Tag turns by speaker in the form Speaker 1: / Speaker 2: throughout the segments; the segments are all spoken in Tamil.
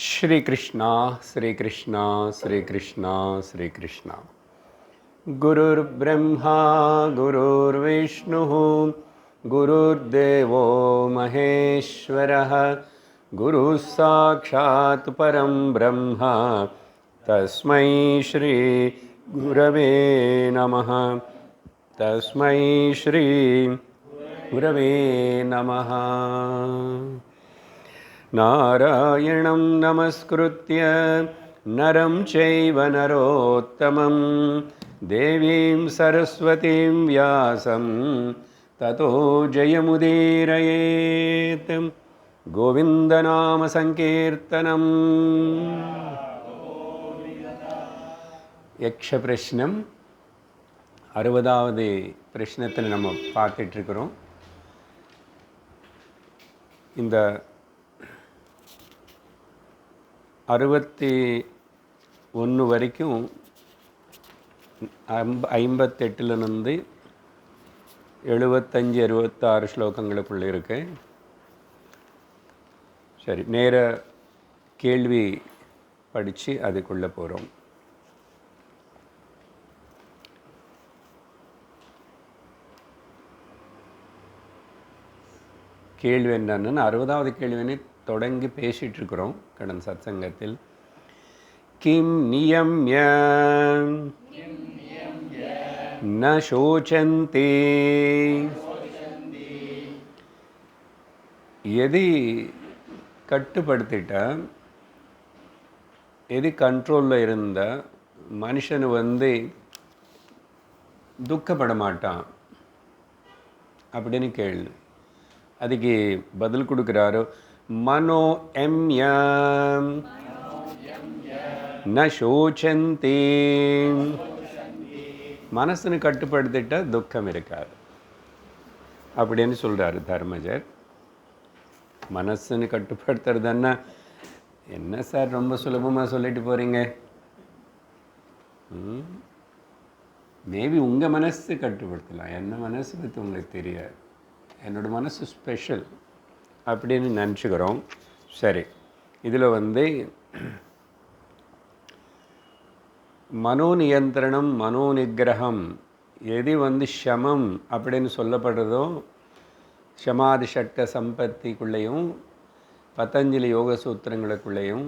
Speaker 1: श्री कृष्णा श्री कृष्णा श्री कृष्णा श्री कृष्णा। गुरुर्ब्रह्मा गुरुर्विष्णुः गुरुर्देवो महेश्वरः गुरुः साक्षात् परं ब्रह्म तस्मै श्री गुरवे नमः। तस्मै श्री गुरवे नमः। नारायणं नमस्कृत्य नरं चैव नरोत्तमं देवीं सरस्वतीं व्यासं ततो जयमुदीरयेत्। गोविन्दनाम संकीर्तनम्। யக்ஷ பிரஷ்னம் 60வது பிரஷ்னத்தில் நம்ம பார்த்துட்ருக்குறோம். இந்த 61 வரைக்கும் 58லேருந்து 75-66 ஸ்லோகங்களுக்குள்ளே இருக்கு. சரி, நேர கேள்வி படித்து அதுக்குள்ளே போகிறோம். கேள்வி என்னன்னு 60வது கேள்வின்னு தொடங்கி பேசிகிட்டு இருக்கிறோம் கடந்த சத்சங்கத்தில். கிம் நியம்ய ந சோச்சந்தி, எது கட்டுப்படுத்திட்டா எது கண்ட்ரோலில் இருந்த மனுஷனு துக்கப்பட மாட்டான் அப்படின்னு கேள்வி. அதுக்கு பதில் கொடுக்குறாரு, மனோ எம்யம் ந சோச்சந்தி. மனசுன்னு கட்டுப்படுத்திட்டா துக்கம் இருக்காது அப்படின்னு சொல்கிறாரு தர்மஜர். மனசுன்னு கட்டுப்படுத்துறதுன்னா என்ன சார் ரொம்ப சுலபமாக சொல்லிட்டு போகிறீங்க? மேபி உங்கள் மனசு கட்டுப்படுத்தலாம், என்ன மனசு பற்றி உங்களுக்கு தெரியாது. என்னோடய மனசு ஸ்பெஷல் அப்படின்னு நினச்சிக்கிறோம். சரி, இதில் மனோநியந்திரணம் மனோநிகிரகம் எது ஷமம் அப்படின்னு சொல்லப்படுறதோ, ஷமாதி ஷட்க சம்பத்திக்குள்ளேயும் பதஞ்சலி யோக சூத்திரங்களுக்குள்ளேயும்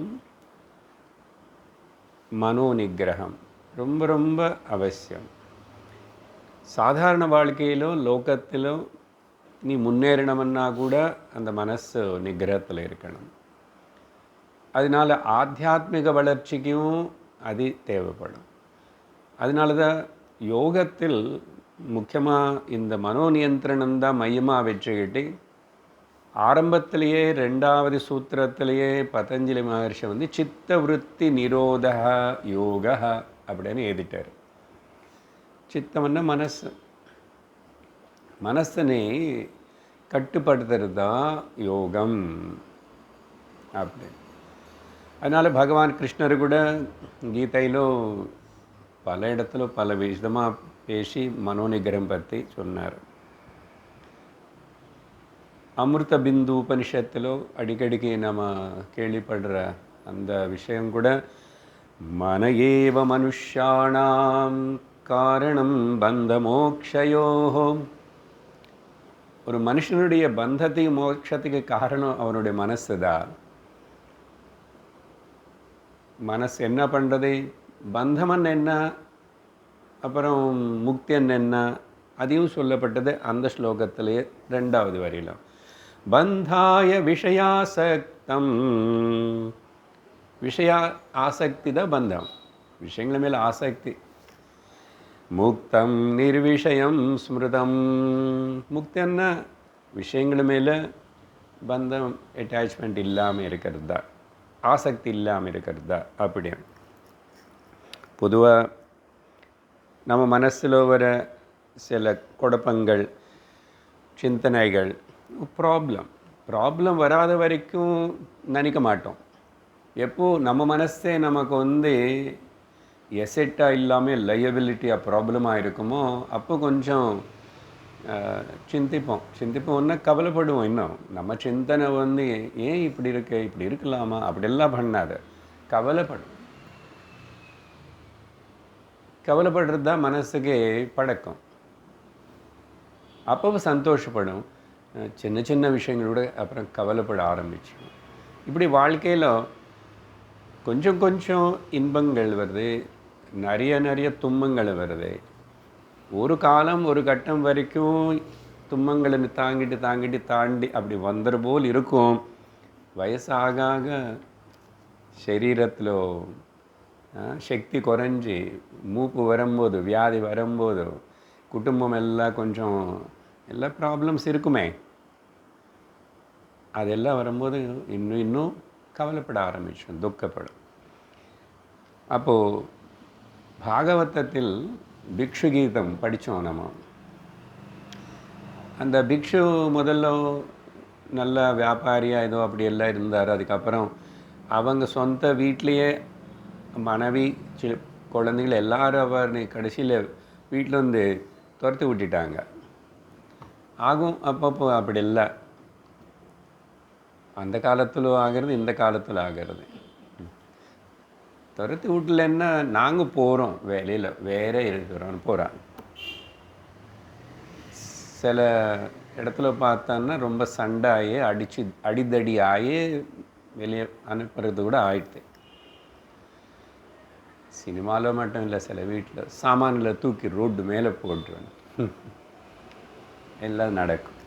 Speaker 1: மனோநிகிரகம் ரொம்ப ரொம்ப அவசியம். சாதாரண வாழ்க்கையிலோ லோகத்திலோ நீ முன்னேறணும்னா கூட அந்த மனசு நிகிரகத்தில் இருக்கணும். அதனால் ஆத்தியாத்மிக வளர்ச்சிக்கும் அது தேவைப்படும். அதனால தான் யோகத்தில் முக்கியமாக இந்த மனோநியந்திரணம் தான் மையமாக வச்சுக்கிட்டு ஆரம்பத்திலேயே 2வது சூத்திரத்திலேயே பதஞ்சலி மகர்ஷி சித்த விருத்தி நிரோத யோக அப்படின்னு எழுதிட்டார். சித்தம்னா மனசு, மனசனை கட்டுப்படுத்துறது தான் யோகம் அப்படி. அதனால் பகவான் கிருஷ்ணர் கூட கீதையிலோ பல இடத்துல பல விதமாக பேசி மனோநிகிரம் பற்றி சொன்னார். அமிர்த பிந்து உபனிஷத்திலோ அடிக்கடிக்கு நம்ம கேள்விப்படுற அந்த விஷயம் கூட, மன ஏவ மனுஷ்யாணாம் காரணம் பந்த மோக்ஷயோஹோ. ஒரு மனுஷனுடைய பந்தத்துக்கு மோட்சத்துக்கு காரணம் அவனுடைய மனசு தான். மனசு என்ன பண்ணுறது, பந்தமன் என்ன அப்புறம் முக்தியன் என்ன அதையும் சொல்லப்பட்டது அந்த ஸ்லோகத்திலேயே 2வது வரியில. பந்தாய விஷயாசக்தம், விஷய ஆசக்தி தான் பந்தம், விஷயங்கள மேலே ஆசக்தி. முக்தம் நிர்விஷயம் ஸ்மிருதம், முக்தின்னா விஷயங்கள் மேலே பந்தம் அட்டாச்மெண்ட் இல்லாமல் இருக்கிறது தான், ஆசக்தி இல்லாமல் இருக்கிறது தான். அப்படி பொதுவாக நம்ம மனசில் வர சில குழப்பங்கள் சிந்தனைகள் ப்ராப்ளம் வராத வரைக்கும் நினைக்க மாட்டோம். எப்போது நம்ம மனசே நமக்கு எசெட்டாக இல்லாமல் லையபிலிட்டியாக ப்ராப்ளமாக இருக்குமோ அப்போ கொஞ்சம் சிந்திப்போம்னா கவலைப்படுவோம். இன்னும் நம்ம சிந்தனை வந்து ஏன் இப்படி இருக்கு, இப்படி இருக்கலாமா, அப்படியெல்லாம் பண்ணாத. கவலைப்படும். கவலைப்படுறது தான் மனசுக்கு பழக்கம். அப்போ சந்தோஷப்படும். சின்ன சின்ன விஷயங்களோட அப்புறம் கவலைப்பட ஆரம்பிச்சிடும். இப்படி வாழ்க்கையில் கொஞ்சம் கொஞ்சம் இன்பங்கள் வருது, நிறைய துன்பங்கள் வருது. ஒரு காலம் ஒரு கட்டம் வரைக்கும் துன்பங்களை தாண்டி அப்படி வந்துற போல் இருக்கும். வயசாக ஆக சரீரத்தில் சக்தி குறைஞ்சி மூப்பு வரும்போது, வியாதி வரும்போது, குடும்பம் எல்லாம் கொஞ்சம் எல்லா ப்ராப்ளம்ஸ் இருக்குமே, அதெல்லாம் வரும்போது இன்னும் கவலைப்பட ஆரம்பிச்சோம், துக்கப்படும். அப்போது பாகவதத்தில் பிக்ஷு கீதம் படித்தோம் நம்ம. அந்த பிக்ஷு முதல்ல நல்ல வியாபாரியாக ஏதோ அப்படியெல்லாம் இருந்தார். அதுக்கப்புறம் அவங்க சொந்த வீட்லேயே மனைவி குழந்தைகள் எல்லாரும் அவர் கடைசியில் வீட்டில் வந்து துரத்தி விட்டுட்டாங்க. ஆகும் அப்பப்போ அப்படி இல்லை, அந்த காலத்தில் ஆகிறது, இந்த காலத்தில் ஆகிறது. துரத்தி வீட்டிலன்னா நாங்கள் போகிறோம் வேலையில், வேற இருக்கிறோன்னு போகிறாங்க. சில இடத்துல பார்த்தோன்னா ரொம்ப சண்டாகி அடிதடி ஆகி வெளியே அனுப்புறது கூட ஆயிடுது. சினிமாவில் மட்டும் இல்லை, சில வீட்டில் சாமானில் தூக்கி ரோடு மேலே போட்டுருவேன், எல்லாம் நடக்கும்.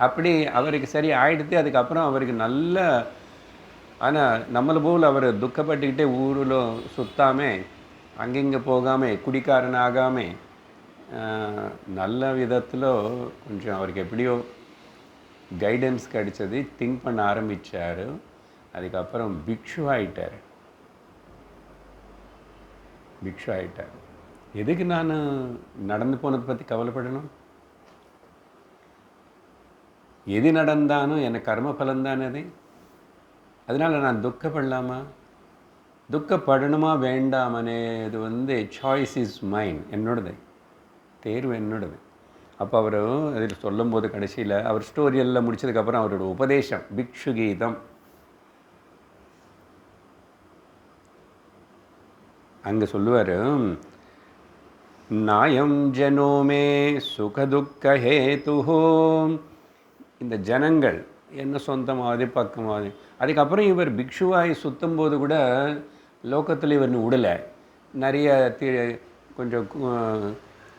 Speaker 1: அப்படி அவருக்கு சரி ஆயிடுத்து. அதுக்கப்புறம் அவருக்கு நல்ல, ஆனால் நம்மளை போல் அவர் துக்கப்பட்டுக்கிட்டே ஊரில் சுத்தாமல், அங்கங்கே போகாமல், குடிக்காரன் ஆகாமல், நல்ல விதத்தில் கொஞ்சம் அவருக்கு எப்படியோ கைடன்ஸ் கிடைச்சது. திங்க் பண்ண ஆரம்பித்தார். அதுக்கப்புறம் பிக்ஷு ஆகிட்டார். எதுக்கு நான் நடந்து போனதை பற்றி கவலைப்படணும்? எது நடந்தாலும் எனக்கு கர்ம பலன் தானே அது. அதனால் நான் துக்கப்படலாமா, துக்கப்படணுமா வேண்டாமனே, இது வந்து சாய்ஸ் இஸ் மைன், என்னோடது, தேர்வு என்னோடது. அப்போ அவர் அதில் சொல்லும்போது கடைசியில் அவர் ஸ்டோரியெல்லாம் முடிச்சதுக்கப்புறம் அவரோட உபதேசம் பிக்ஷு கீதம் அங்கே சொல்லுவார், நாயம் ஜனோமே சுகதுக்க ஹேதுஹோம். இந்த ஜனங்கள் என்ன சொந்தமாவது பக்கமாவது. அதுக்கப்புறம் இவர் பிக்ஷுவாய் சுற்றும்போது கூட லோக்கத்தில் இவர் விடலை. நிறைய கொஞ்சம்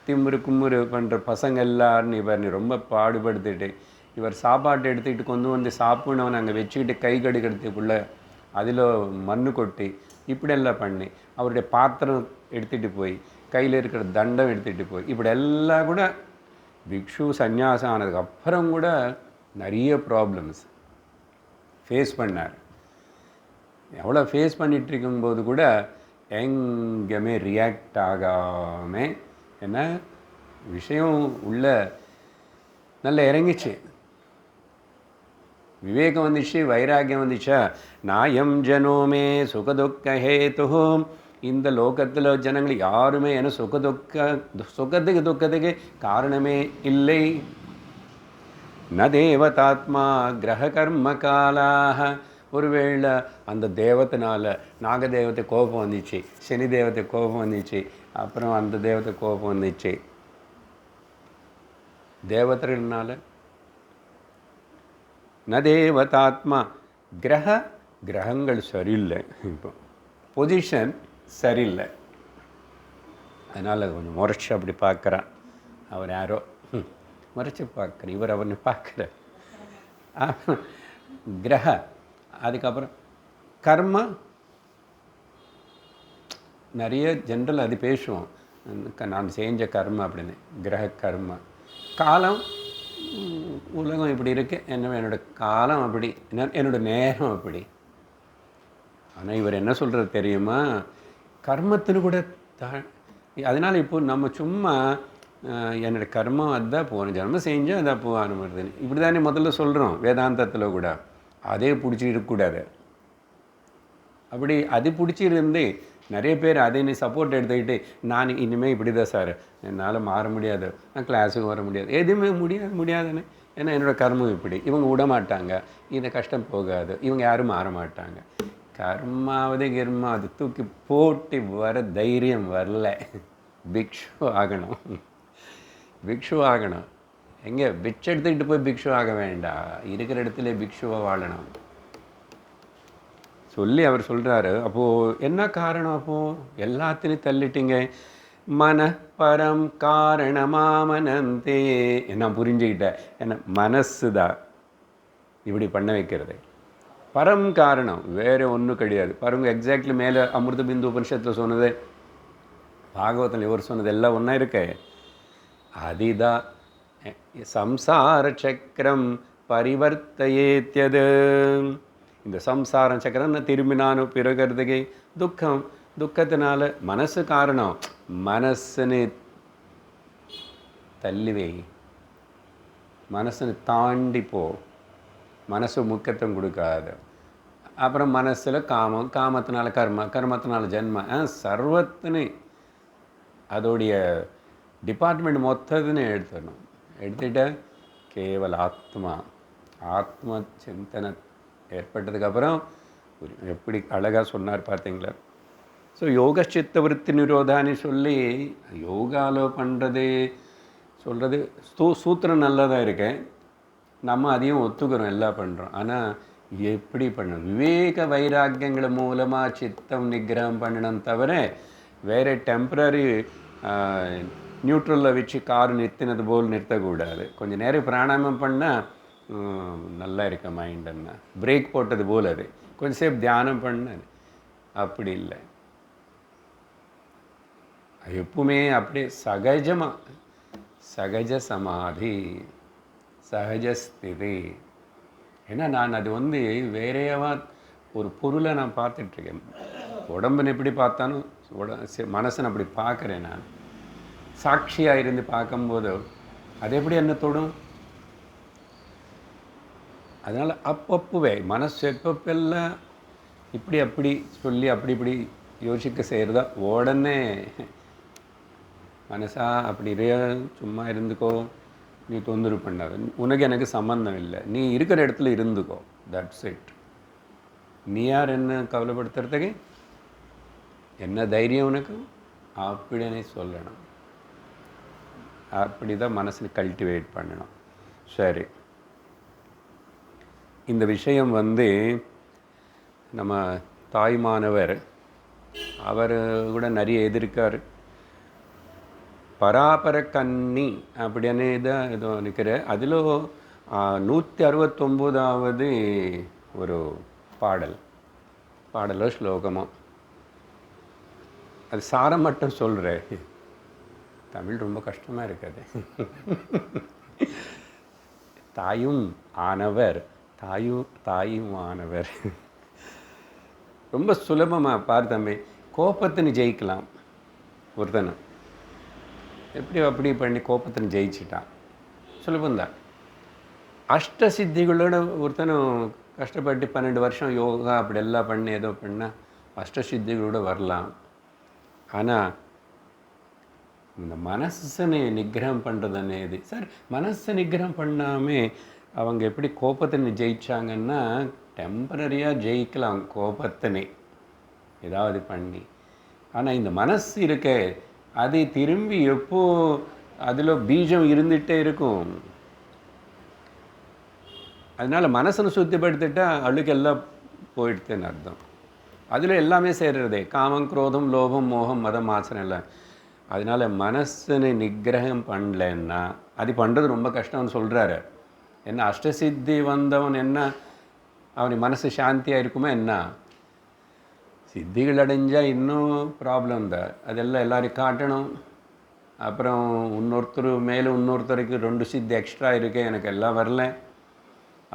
Speaker 1: திமுரு கும்முரு பண்ணுற பசங்க எல்லாரும் இவர் ரொம்ப பாடுபடுத்திட்டு, இவர் சாப்பாட்டை எடுத்துக்கிட்டு கொண்டு வந்து சாப்பிட்ணவன் அங்கே வச்சுக்கிட்டு கை கடுக்கிறதுக்குள்ளே அதில் மண் கொட்டி இப்படியெல்லாம் பண்ணி, அவருடைய பாத்திரம் எடுத்துகிட்டு போய், கையில் இருக்கிற தண்டம் எடுத்துகிட்டு போய், இப்படி எல்லாம் கூட பிக்ஷு சந்நியாசம் ஆனதுக்கப்புறம் கூட நிறைய ப்ராப்ளம்ஸ் ஃபேஸ் பண்ணார். எவ்வளோ ஃபேஸ் பண்ணிகிட்டு இருக்கும்போது கூட எங்கேயுமே ரியாக்ட் ஆகாமல், என்ன விஷயம் உள்ள நல்லா இறங்கிச்சு, விவேகம் வந்துச்சு, வைராக்கியம் வந்துச்சா. நாயம் ஜனோமே சுகதுக்க ஹேதுஹோம். இந்த லோகத்தில் ஜனங்கள் யாருமே என்ன சுகத்துக்கு துக்கத்துக்கு காரணமே இல்லை. ந தேவதாத்மா கிரக கர்ம காலாக. ஒருவேளை அந்த தேவத்தினால நாகதேவத்தை கோபம் வந்துச்சு, சனி தேவத்தை கோபம் வந்துச்சு, அப்புறம் அந்த தேவத்தை கோபம் வந்துச்சு, தேவதைனால. ந தேவதாத்மா கிரகங்கள் சரியில்லை, இப்போ பொசிஷன் சரியில்லை, அதனால் கொஞ்சம் முறைச்சி அப்படி பார்க்குறான். அவர் யாரோ முறைச்சி பார்க்குற, இவர் அவனை பார்க்குற கிரக. அதுக்கப்புறம் கர்ம, நிறைய ஜென்ரல் அது பேசுவோம், நான் செஞ்ச கர்ம அப்படின்னு. கிரக கர்ம. காலம், உலகம் இப்படி இருக்குது, என்னோடய காலம் அப்படி, என்னோடய நேரம் அப்படி. ஆனால் இவர் என்ன சொல்கிறது தெரியுமா, கர்மத்தின்னு கூட அதனால் இப்போ நம்ம சும்மா என்னோடய கர்மம் அதுதான் போன ஜென்மம் செஞ்சால் அதான் போ அனுமதின்னு இப்படி தானே முதல்ல சொல்கிறோம் வேதாந்தத்தில் கூட. அதே பிடிச்சி இருக்கக்கூடாது. அப்படி அது பிடிச்சிருந்து நிறைய பேர் அதை நீ சப்போர்ட் எடுத்துக்கிட்டு நான் இனிமேல் இப்படி தான் சார், என்னால் மாற முடியாது, நான் கிளாஸுக்கு வர முடியாது, எதுவுமே முடியாதுன்னு. ஏன்னா என்னோடய கர்மம் இப்படி, இவங்க விட மாட்டாங்க, இந்த கஷ்டம் போகாது, இவங்க யாரும் மாற மாட்டாங்க. கர்மாவது கிர்மாவது தூக்கி போட்டு வர தைரியம் வரல. பிக்ஷு ஆகணும், பிக்ஷு ஆகணும். எங்கே பிச்சை எடுத்துக்கிட்டு போய் பிக்ஷு ஆக வேண்டாம், இருக்கிற இடத்துல பிக்ஷுவாக வாழணும் சொல்லி அவர் சொல்கிறாரு. அப்போது என்ன காரணம்? அப்போது எல்லாத்தையும் தள்ளிட்டீங்க. மன பரம் காரணமாமனந்தே. நான் புரிஞ்சுக்கிட்டேன், என்ன மனசு தான் இப்படி பண்ண வைக்கிறது. பரம் காரணம் வேறு ஒன்றும் கிடையாது. பாருங்க, எக்ஸாக்ட்லி மேலே அமிர்த பிந்து உபனிஷத்தில் சொன்னது, பாகவத்தில் இவர் சொன்னது எல்லாம் ஒன்றா இருக்க. அதுதான் சம்சார சக்கரம் பரிவர்த்தையேத்தியது. இந்த சம்சார சக்கரம் திரும்பினானு பிறகுறதுக்கு துக்கம், துக்கத்தினால மனசு காரணம். மனசுன்னு தள்ளிவை, மனசுன்னு தாண்டி போ, மனசு முக்கியத்துவம் கொடுக்காது. அப்புறம் மனசில் காமம், காமத்தினால கர்ம, கர்மத்தினால ஜென்ம, சர்வத்தினு அதோடைய டிபார்ட்மெண்ட் மொத்தத்தினு எடுத்துடணும். எடுத்துகிட்ட கேவல ஆத்மா, ஆத்ம சிந்தனை ஏற்பட்டதுக்கப்புறம் எப்படி அழகாக சொன்னார் பார்த்தீங்களா? ஸோ யோக சித்த விருத்தி நிரோதான்னு சொல்லி யோகாவில் பண்ணுறது சொல்கிறது சூத்திரம் நல்லதாக இருக்கேன், நம்ம அதையும் ஒத்துக்கிறோம், எல்லாம் பண்ணுறோம். ஆனால் எப்படி பண்ணணும்? விவேக வைராக்கியங்கள் மூலமாக சித்தம் நிகிரகம் பண்ணணும் தவிர வேறு டெம்பரரி நியூட்ரலில் வச்சு கார் நிறுத்தினது போல் நிறுத்தக்கூடாது. கொஞ்சம் நேரம் பிராணாயாமம் பண்ணால் நல்லா இருக்க மைண்டுன்னா, பிரேக் போட்டது போல் அது கொஞ்சம் சேப் தியானம் பண்ண, அப்படி இல்லை. எப்பவுமே அப்படியே சகஜமாக, சகஜ சமாதி, சகஜஸ்திதி. ஏன்னா நான் அது வேறையவா ஒரு பொருளை நான் பார்த்துட்ருக்கேன். உடம்புன்னு எப்படி பார்த்தாலும் மனசனை அப்படி பார்க்குறேன். நான் சாட்சியாக இருந்து பார்க்கும்போது அது எப்படி என்ன தொடும்? அதனால் அப்பப்போவே மனசு எப்பப்பெல்லாம் இப்படி அப்படி சொல்லி அப்படி இப்படி யோசிக்க செய்கிறதா, உடனே மனசா அப்படி சும்மா இருந்துக்கோ, நீ தொந்தரவு பண்ணாத, உனக்கு எனக்கு சம்மந்தம் இல்லை, நீ இருக்கிற இடத்துல இருந்துக்கோ, தட்ஸ் இட். நீ யார் என்ன கவலைப்படுத்துறதுக்கு? என்ன தைரியம் உனக்கு? அப்படின்னு சொல்லணும். அப்படி தான் மனசு கல்டிவேட் பண்ணணும். சரி, இந்த விஷயம் நம்ம தாய்மானவர் அவர் கூட நிறைய எதிர்க்கார். பராபர கன்னி அப்படின்னு தான் ஏதோ நிற்கிற. அதில் 169வது ஒரு பாடலோ ஸ்லோகமோ, அது சாரம் மட்டும் சொல்கிறேன். தமிழ் ரொம்ப கஷ்டமாக இருக்காது. தாயும் ஆனவர், தாயும் ஆனவர். ரொம்ப சுலபமாக பார்த்தமே. கோபத்தின்னு ஜெயிக்கலாம் ஒருத்தனை, எப்படி அப்படி பண்ணி கோபத்தின்னு ஜெயிச்சிட்டான், சுலபந்தான். அஷ்டசித்திகளோட ஒருத்தனும் கஷ்டப்பட்டு 12 வருஷம் யோகா அப்படி எல்லாம் பண்ணி ஏதோ பண்ணால் அஷ்டசித்திகளோட வரலாம். ஆனால் இந்த மனசனை நிகிரகம் பண்ணுறதுன்னு இது சார், மனசை நிகிரகம் பண்ணாமல் அவங்க எப்படி கோபத்தினை ஜெயிச்சாங்கன்னா, டெம்பரரியாக ஜெயிக்கலாம் கோபத்தினை ஏதாவது பண்ணி. ஆனால் இந்த மனசு இருக்க, அது திரும்பி எப்போ அதில் பீஜம் இருந்துகிட்டே இருக்கும். அதனால் மனசனை சுத்திப்படுத்திட்டா அழுக்கெல்லாம் போயிடுதுன்னு அர்த்தம். அதில் எல்லாமே சேர்றதே, காமம், குரோதம், லோபம், மோகம், மதம், ஆசனம் எல்லாம். அதனால் மனசனை நிகிரகம் பண்ணலன்னா அது பண்ணுறது ரொம்ப கஷ்டம்னு சொல்கிறாரு. என்ன அஷ்டசித்தி வந்தவன் என்ன அவனுக்கு மனசு சாந்தியாக இருக்குமா என்ன? சித்திகள் அடைஞ்சால் இன்னும் ப்ராப்ளம் தான். அதெல்லாம் எல்லோரும் காட்டணும். அப்புறம் இன்னொருத்தர் மேலே இன்னொருத்தருக்கு 2 சித்தி எக்ஸ்ட்ரா இருக்குது, எனக்கு எல்லாம் வரல.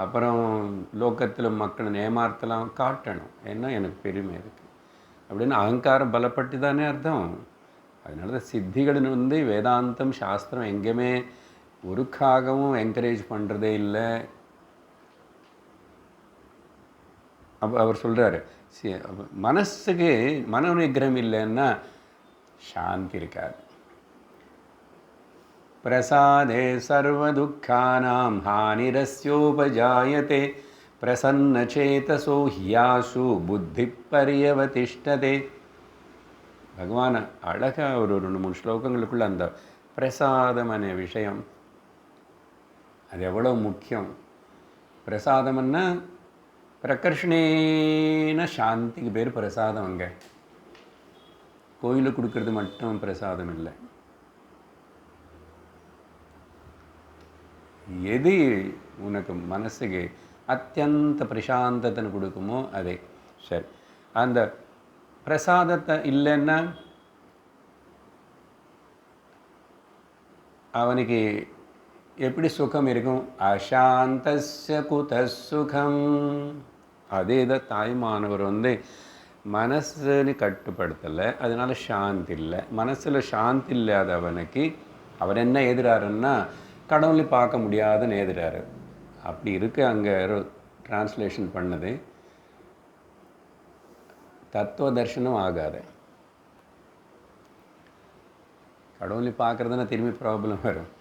Speaker 1: அப்புறம் லோக்கத்தில் மக்களை ஏமாற்றலாம், காட்டணும், ஏன்னா எனக்கு பெருமை இருக்குது அப்படின்னு அகங்காரம் பலப்பட்டு தானே அர்த்தம். அதனால தான் சித்திகள்னு வேதாந்தம் சாஸ்திரம் எங்கேயுமே ஒருக்காகவும் என்கரேஜ் பண்ணுறதே இல்லை. அவர் சொல்கிறாரு, மனசுக்கு மன நிகிரகம் இல்லைன்னா சாந்தி இருக்காது. பிரசாதே சர்வதுக்கானாம் ஹானிரஸ்யோபஜாயதே பிரசன்னசேதசோ ஹியாசு புத்தி பரியவதிஷ்டதே. பகவான் அழகாக ஒரு 2-3 ஸ்லோகங்களுக்குள்ள அந்த பிரசாதமான விஷயம் அது எவ்வளோ முக்கியம். பிரசாதம்னா பிரகர்ஷணேன சாந்திக்கு பேர் பிரசாதம். அங்கே கோயிலுக்கு கொடுக்கறது மட்டும் பிரசாதம் இல்லை. எது உனக்கு மனசுக்கு அத்தியந்த பிரசாந்தத்தை கொடுக்குமோ அதே சரி. அந்த பிரசாதத்தை இல்லைன்னா அவனுக்கு எப்படி சுகம் இருக்கும்? அசாந்தஸ்ய குத சுகம். அதே தான் தாய்மானவர் மனசுன்னு கட்டுப்படுத்தலை, அதனால சாந்தி இல்லை. மனசில் சாந்தி இல்லாதவனுக்கு அவர் என்ன எதிராருன்னா கடவுளை பார்க்க முடியாதுன்னு எதிராரு. அப்படி இருக்கு. அங்கே டிரான்ஸ்லேஷன் பண்ணது தத்துவ தர்சனம் ஆகாது. கடவுளை பார்க்குறதுன்னா திரும்பி ப்ராப்ளம் வரும்.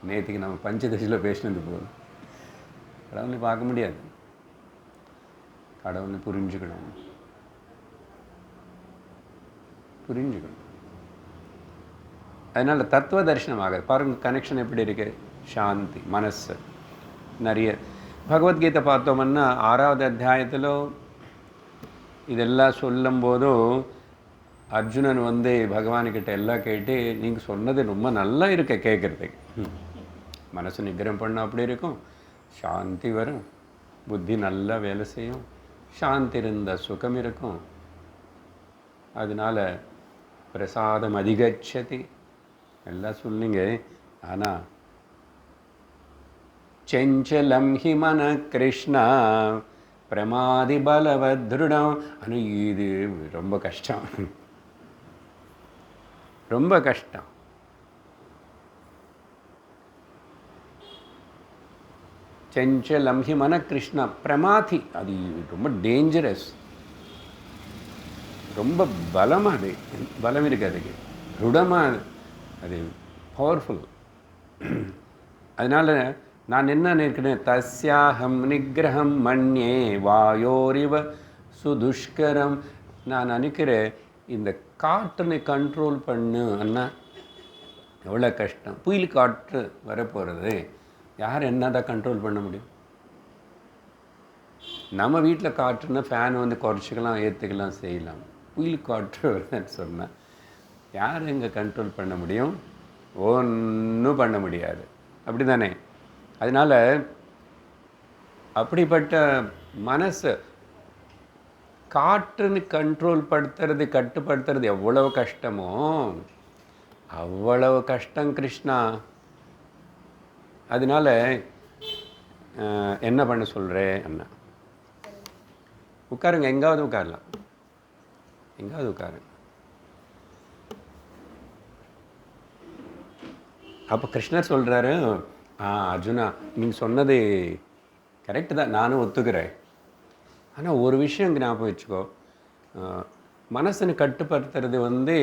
Speaker 1: நேற்றுக்கு நம்ம பஞ்சதசியில் பேசினது போதும். கடவுளை பார்க்க முடியாது, கடவுளை புரிஞ்சுக்கணும். அதனால் தத்துவ தரிசனம் ஆகாது. பாருங்கள் கனெக்ஷன் எப்படி இருக்குது. சாந்தி மனசு நிறைய. பகவத்கீதை பார்த்தோம்னா 6வது அத்தியாயத்தில் இதெல்லாம் சொல்லும் போதும் அர்ஜுனன் பகவான்கிட்ட எல்லாம் கேட்டு, நீங்கள் சொன்னது ரொம்ப நல்லா இருக்க கேட்குறதுக்கு. மனசு நிகிரம் பண்ண அப்படி இருக்கும், சாந்தி வரும், புத்தி நல்லா வேலை செய்யும், சாந்தி இருந்த சுகம் இருக்கும். அதனால பிரசாதம் அதிகச்சதி எல்லாம் சொல்லிங்க. ஆனால் செஞ்சலம் ஹி மன கிருஷ்ணா பிரமாதி பலவத்ருடம். ஆனால் இது ரொம்ப கஷ்டம், ரொம்ப கஷ்டம். செஞ்சலம் ஹி மன கிருஷ்ணா பிரமாதி. அது ரொம்ப டேஞ்சரஸ், ரொம்ப பலமாக அது பலம் இருக்குது, அதுக்கு ருடமாக அது பவர்ஃபுல். அதனால் நான் என்ன நினைக்கிறேன், தஸ்யாஹம் நிகிரகம் மன்யே வாயோரிவ சுதுஷ்கரம். நான் நினைக்கிறேன் இந்த காற்றுனை கண்ட்ரோல் பண்ணு அண்ணா எவ்வளோ கஷ்டம். புயல் காற்று வரப்போகிறது, யார் என்ன தான் கண்ட்ரோல் பண்ண முடியும்? நம்ம வீட்டில் காற்றுன்னா ஃபேன் குறைச்சிக்கலாம், ஏற்றுக்கலாம், செய்யலாம். புயல் காற்று வருதுன்னு சொன்னால் யார் எங்கே கண்ட்ரோல் பண்ண முடியும்? ஒன்றும் பண்ண முடியாது. அப்படி தானே? அதனால் அப்படிப்பட்ட மனசு காற்றுன்னு கண்ட்ரோல் கட்டுப்படுத்துறது எவ்வளவு கஷ்டமோ அவ்வளவு கஷ்டம் கிருஷ்ணா. அதனால் என்ன பண்ண சொல்கிறேன் அண்ணா? உட்காருங்க, எங்காவது உட்காரலாம், எங்காவது உட்காருங்க. அப்போ கிருஷ்ணர் சொல்கிறாரு, அர்ஜுனா நீங்கள் சொன்னது கரெக்டு தான், நானும் ஒத்துக்கிறேன். ஆனால் ஒரு விஷயம் ஞாபகம் வச்சுக்கோ, மனசனை கட்டுப்படுத்துறது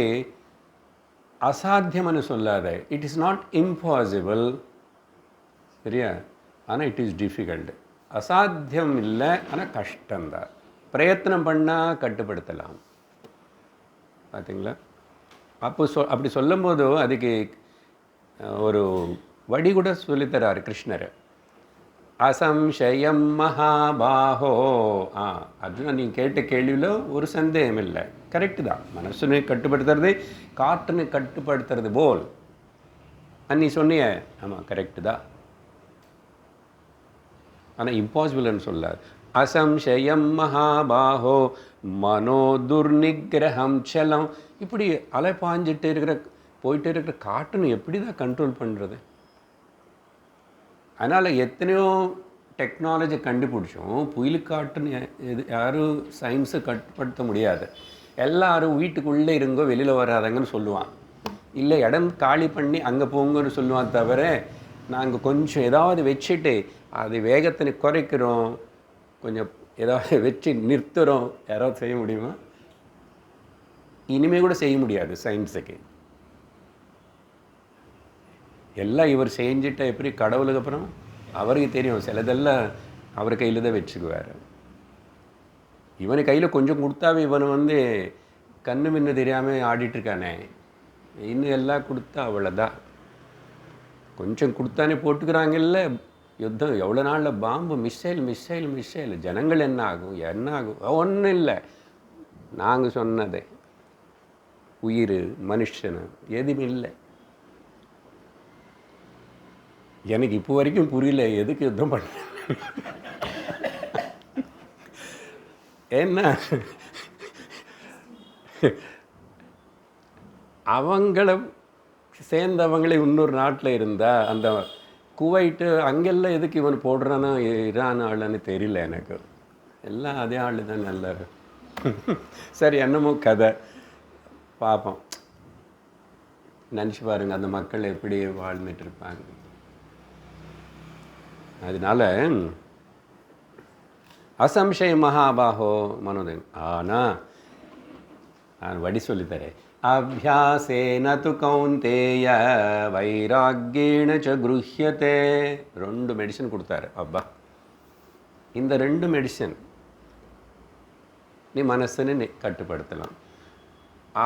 Speaker 1: அசாத்தியம்னு சொல்லாத. இட் இஸ் நாட் இம்பாசிபிள், சரியா? ஆனால் இட் இஸ் டிஃபிகல்ட். அசாத்தியம் இல்லை, ஆனால் கஷ்டம்தான். பிரயத்னம் பண்ணால் கட்டுப்படுத்தலாம். பார்த்தீங்களா? அப்படி சொல்லும்போது அதுக்கு ஒரு வடி கூட சொல்லித்தராரு கிருஷ்ணர். அசம்சயம் மகாபாஹோ. அர்ஜுனா நீங்கள் கேட்ட கேள்வியில் ஒரு சந்தேகம் இல்லை, கரெக்டு தான். மனசுனை கட்டுப்படுத்துறது காற்றுனை கட்டுப்படுத்துறது போல் நீ சொன்னிய. ஆமாம், கரெக்டு தான். ஆனால் இம்பாசிபிள்னு சொல்லாது. அசம்சயம் மகாபாஹோ மனோ துர்நிகிரகம் சலம். இப்படி அலை பாஞ்சிட்டு போயிட்டே இருக்கிற காற்றுன்னு எப்படி தான் கண்ட்ரோல் பண்ணுறது? அதனால் எத்தனையோ டெக்னாலஜி கண்டுபிடிச்சோம், புயல் காற்றுன்னு யாரும் சயின்ஸை கட்டுப்படுத்த முடியாது. எல்லாரும் வீட்டுக்குள்ளே இருங்கோ, வெளியில் வராதங்கன்னு சொல்லுவான். இல்லை இடம் காலி பண்ணி அங்கே போங்கன்னு சொல்லுவான். தவிர நாங்கள் கொஞ்சம் ஏதாவது வச்சுட்டு அது வேகத்தினை குறைக்கிறோம், கொஞ்சம் ஏதாவது வச்சு நிறுத்துகிறோம், யாராவது செய்ய முடியுமா? இனிமேல் கூட செய்ய முடியாது சயின்ஸுக்கு. எல்லாம் இவர் செஞ்சிட்டா எப்படி கடவுளுக்கு அப்புறம் அவருக்கு தெரியும், சிலதெல்லாம் அவர் கையில் தான் வச்சுக்குவார். இவனு கையில் கொஞ்சம் கொடுத்தாவே இவனை கண்ணு மின்னு தெரியாமல் ஆடிட்டுருக்கானே, இன்னும் எல்லாம் கொடுத்தா அவ்வளோதான். கொஞ்சம் கொடுத்தானே போட்டுக்கிறாங்கல்ல யுத்தம். எவ்வளோ நாளில் பாம்பு, மிசைல். ஜனங்கள் என்ன ஆகும்? ஒன்றும் இல்லை. நாங்கள் சொன்னதே உயிர் மனுஷனு எதுவுமே இல்லை. எனக்கு இப்போ வரைக்கும் புரியல எதுக்கு யுத்தம் பண்ண. என்ன அவங்கள சேர்ந்தவங்களே இன்னொரு நாட்டில் இருந்தால் அந்த குவைட்டு அங்கெல்லாம் எதுக்கு இவன் போடுறானா ஈரான் ஆளுன்னு தெரியல எனக்கு. எல்லாம் அதே ஆள் தான். நல்ல சரி, என்னமோ கதை பார்ப்போம். நினச்சி பாருங்க அந்த மக்கள் எப்படி வாழ்ந்துட்டு இருப்பாங்க. அதனால அசம்சய மகாபாகோ மனோதன். ஆனால் நான் வடி சொல்லித்தரேன். அபியாசேன து கௌந்தேய வைராக்கியேன ச குருஹ்யதே. 2 மெடிசன் கொடுத்தாரு. அப்பா, இந்த 2 மெடிசன் நீ மனசுன்னு கட்டுப்படுத்தலாம்.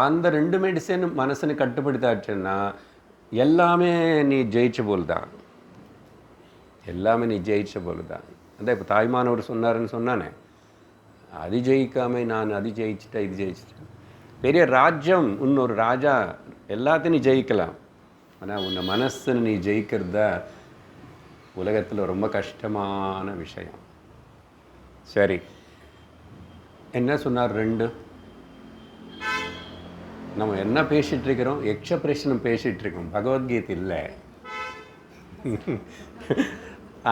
Speaker 1: அந்த 2 மெடிசன் மனசுன்னு கட்டுப்படுத்தாச்சுன்னா எல்லாமே நீ ஜெயிச்ச போல் தான். எல்லாமே நீ ஜெயிச்ச போல் தான். அந்த இப்போ தாய்மானவர் சொன்னாருன்னு சொன்னானே, அது ஜெயிக்காமல் நான் அது ஜெயிச்சிட்டேன் இது ஜெயிச்சிட்டேன். பெரிய ராஜ்யம், இன்னொரு ராஜா எல்லாத்தையும் நீ ஜெயிக்கலாம். ஆனால் உன்னை மனசுன்னு நீ ஜெயிக்கிறது தான் உலகத்தில் ரொம்ப கஷ்டமான விஷயம். சரி, என்ன சொன்னார்? 2 நம்ம என்ன பேசிகிட்ருக்கிறோம்? எக்ஸ்பிரஷனும் பேசிகிட்ருக்கோம், பகவத்கீதை இல்லை.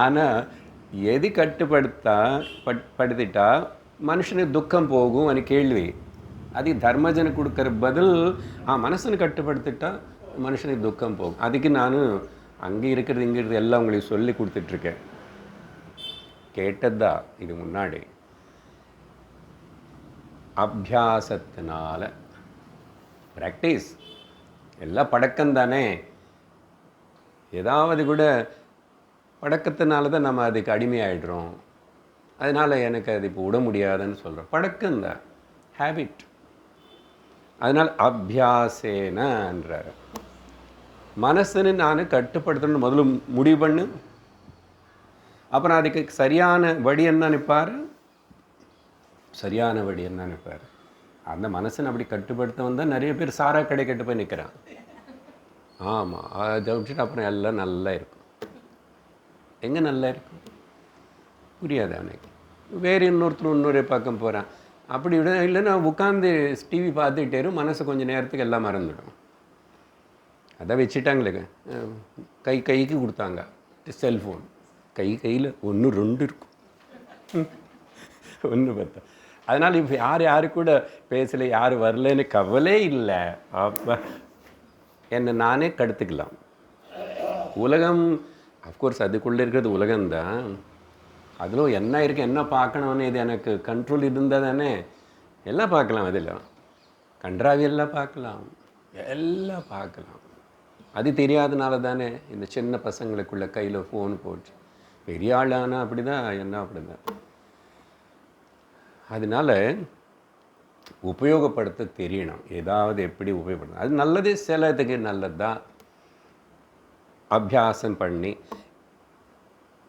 Speaker 1: ஆனால் எது படுத்திட்டா மனுஷனுக்கு துக்கம் போகும் అని கேள்வி. அது தர்மஜனை கொடுக்குற பதில் மனசனை கட்டுப்படுத்திட்டா மனுஷனுக்கு துக்கம் போகும். அதுக்கு நான் அங்கே இருக்கிறது இங்கே இருக்கிறது எல்லாம் உங்களுக்கு சொல்லி கொடுத்துட்ருக்கேன். கேட்டதா இது முன்னாடி. அபியாசத்தினால ப்ராக்டிஸ் எல்லாம் பழக்கம் தானே. ஏதாவது கூட பழக்கத்தினால தான் நம்ம அதுக்கு அடிமையாயிடுறோம். அதனால் எனக்கு அது இப்போ விட முடியாதுன்னு சொல்கிறோம். பழக்கம்தான், ஹேபிட். அதனால் அபியாசேனன்றார். மனசுன்னு நான் கட்டுப்படுத்தணும்னு முதல்ல முடிவு பண்ணு. அப்புறம் அதுக்கு சரியான வழி என்ன நினைப்பார்? அந்த மனசனை அப்படி கட்டுப்படுத்த வந்தால் நிறைய பேர் சாரா கடை கட்டு போய் நிற்கிறான். ஆமாம், அதை விட்டுட்டு அப்புறம் எல்லாம் நல்லா இருக்கும். எங்கே நல்லா இருக்கும்? புரியாது அவனுக்கு. வேறு இன்னொரு பக்கம் போகிறான். அப்படி விட இல்லைன்னா உட்காந்து டிவி பார்த்துக்கிட்டே மனசு கொஞ்சம் நேரத்துக்கு எல்லாம் மறந்துடும். அதான் வச்சுட்டாங்களே, கைக்கு கொடுத்தாங்க செல்ஃபோன். கையில் 1 2 இருக்கும், 1 பார்த்தா. அதனால் இப்போ யார் கூட பேசலை, யார் வரலன்னு கவலை இல்லை. அப்போ என்னை நானே கடுத்துக்கலாம். உலகம் அஃப்கோர்ஸ் அதுக்குள்ளே இருக்கிறது உலகம்தான். அதில் என்ன இருக்குது, என்ன பார்க்கணும்னு இது எனக்கு கண்ட்ரோல் இருந்தால் தானே எல்லாம் பார்க்கலாம். அதில் கன்றாவி எல்லாம் பார்க்கலாம். அது தெரியாதனால தானே இந்த சின்ன பசங்களுக்குள்ள கையில் ஃபோன் போட்டு. பெரிய ஆளானா அப்படி தான், என்ன அப்படி தான். அதனால் உபயோகப்படுத்த தெரியணும். ஏதாவது எப்படி உபயோகப்படுத்தணும், அது நல்லது. சிலதுக்கு நல்லது தான். அபியாசம் பண்ணி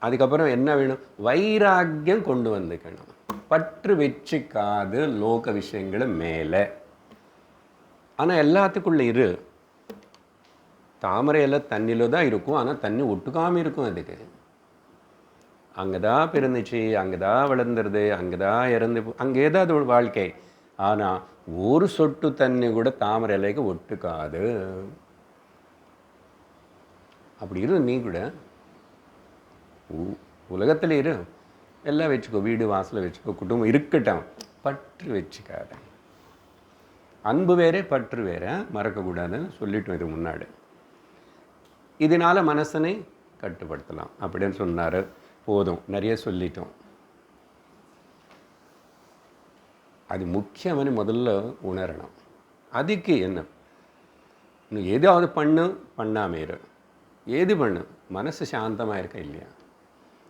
Speaker 1: அதுக்கப்புறம் என்ன வேணும்? வைராக்கியம் கொண்டு வந்துக்கணும். பற்று வச்சுக்காது லோக விஷயங்களை மேலே. ஆனால் எல்லாத்துக்குள்ளே தாமரையெல்லாம் தண்ணியில் தான் இருக்கும். ஆனால் தண்ணி ஒட்டுக்காமல் இருக்கும். அதுக்கு அங்கே தான் பிறந்துச்சு, அங்கே தான் வளர்ந்துருது, அங்கே தான் இறந்து, அங்கே ஏதாவது ஒரு வாழ்க்கை. ஆனால் ஒரு சொட்டு தண்ணி கூட தாமரை இலைக்கு ஒட்டுக்காது. அப்படி நீ கூட உலகத்தில் எல்லாம் வச்சுக்கோ. வீடு வாசலை வச்சுக்கோ, குடும்பம் இருக்கட்டும். பற்று வச்சுக்காத. அன்பு வேறே பற்று வேற, மறக்கக்கூடாதுன்னு சொல்லிட்டோம் இது முன்னாடி. இதனால் மனசனை கட்டுப்படுத்தலாம் அப்படின்னு சொன்னார். போதும், நிறைய சொல்லிட்டோம். அது முக்கியம்னு முதல்ல உணரணும். அதுக்கு என்ன, இன்னும் ஏதாவது பண்ணாமே இரு. ஏது பண்ணு, மனசு சாந்தமாக இருக்கா இல்லையா?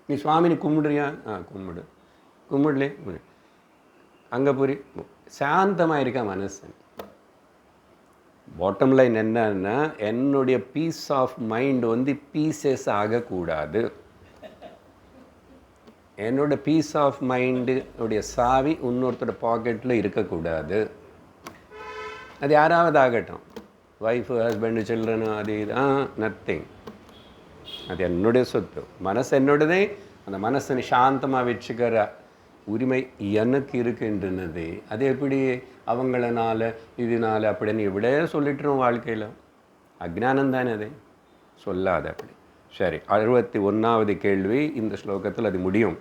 Speaker 1: நீ சுவாமினி கும்பிடுறியா? கும்பிடலே அங்கே போய் சாந்தமாக இருக்கா மனசு. பாட்டம் லைன் என்னன்னா, என்னுடைய பீஸ் ஆஃப் மைண்ட் வந்து பீசஸ் ஆகக்கூடாது. என்னோட பீஸ் ஆஃப் மைண்டு உடைய சாவி இன்னொருத்தோட பாக்கெட்டில் இருக்கக்கூடாது. அது யாராவது ஆகட்டும், ஒய்ஃபு, ஹஸ்பண்டு, சில்ட்ரனு, அது இது நத்திங். அது என்னுடைய சொத்து, மனசு என்னோடதே. அந்த மனசை சாந்தமாக வச்சுக்கிற உரிமை எனக்கு இருக்குன்றது. அது எப்படி அவங்களனால இதனால அப்படின்னு இப்படியே சொல்லிட்டுரும் வாழ்க்கையில். அஜ்ஞானம் தானே அது, சொல்லாத அப்படி. சரி, 61வது கேள்வி இந்த ஸ்லோகத்தில் அது முடியும்.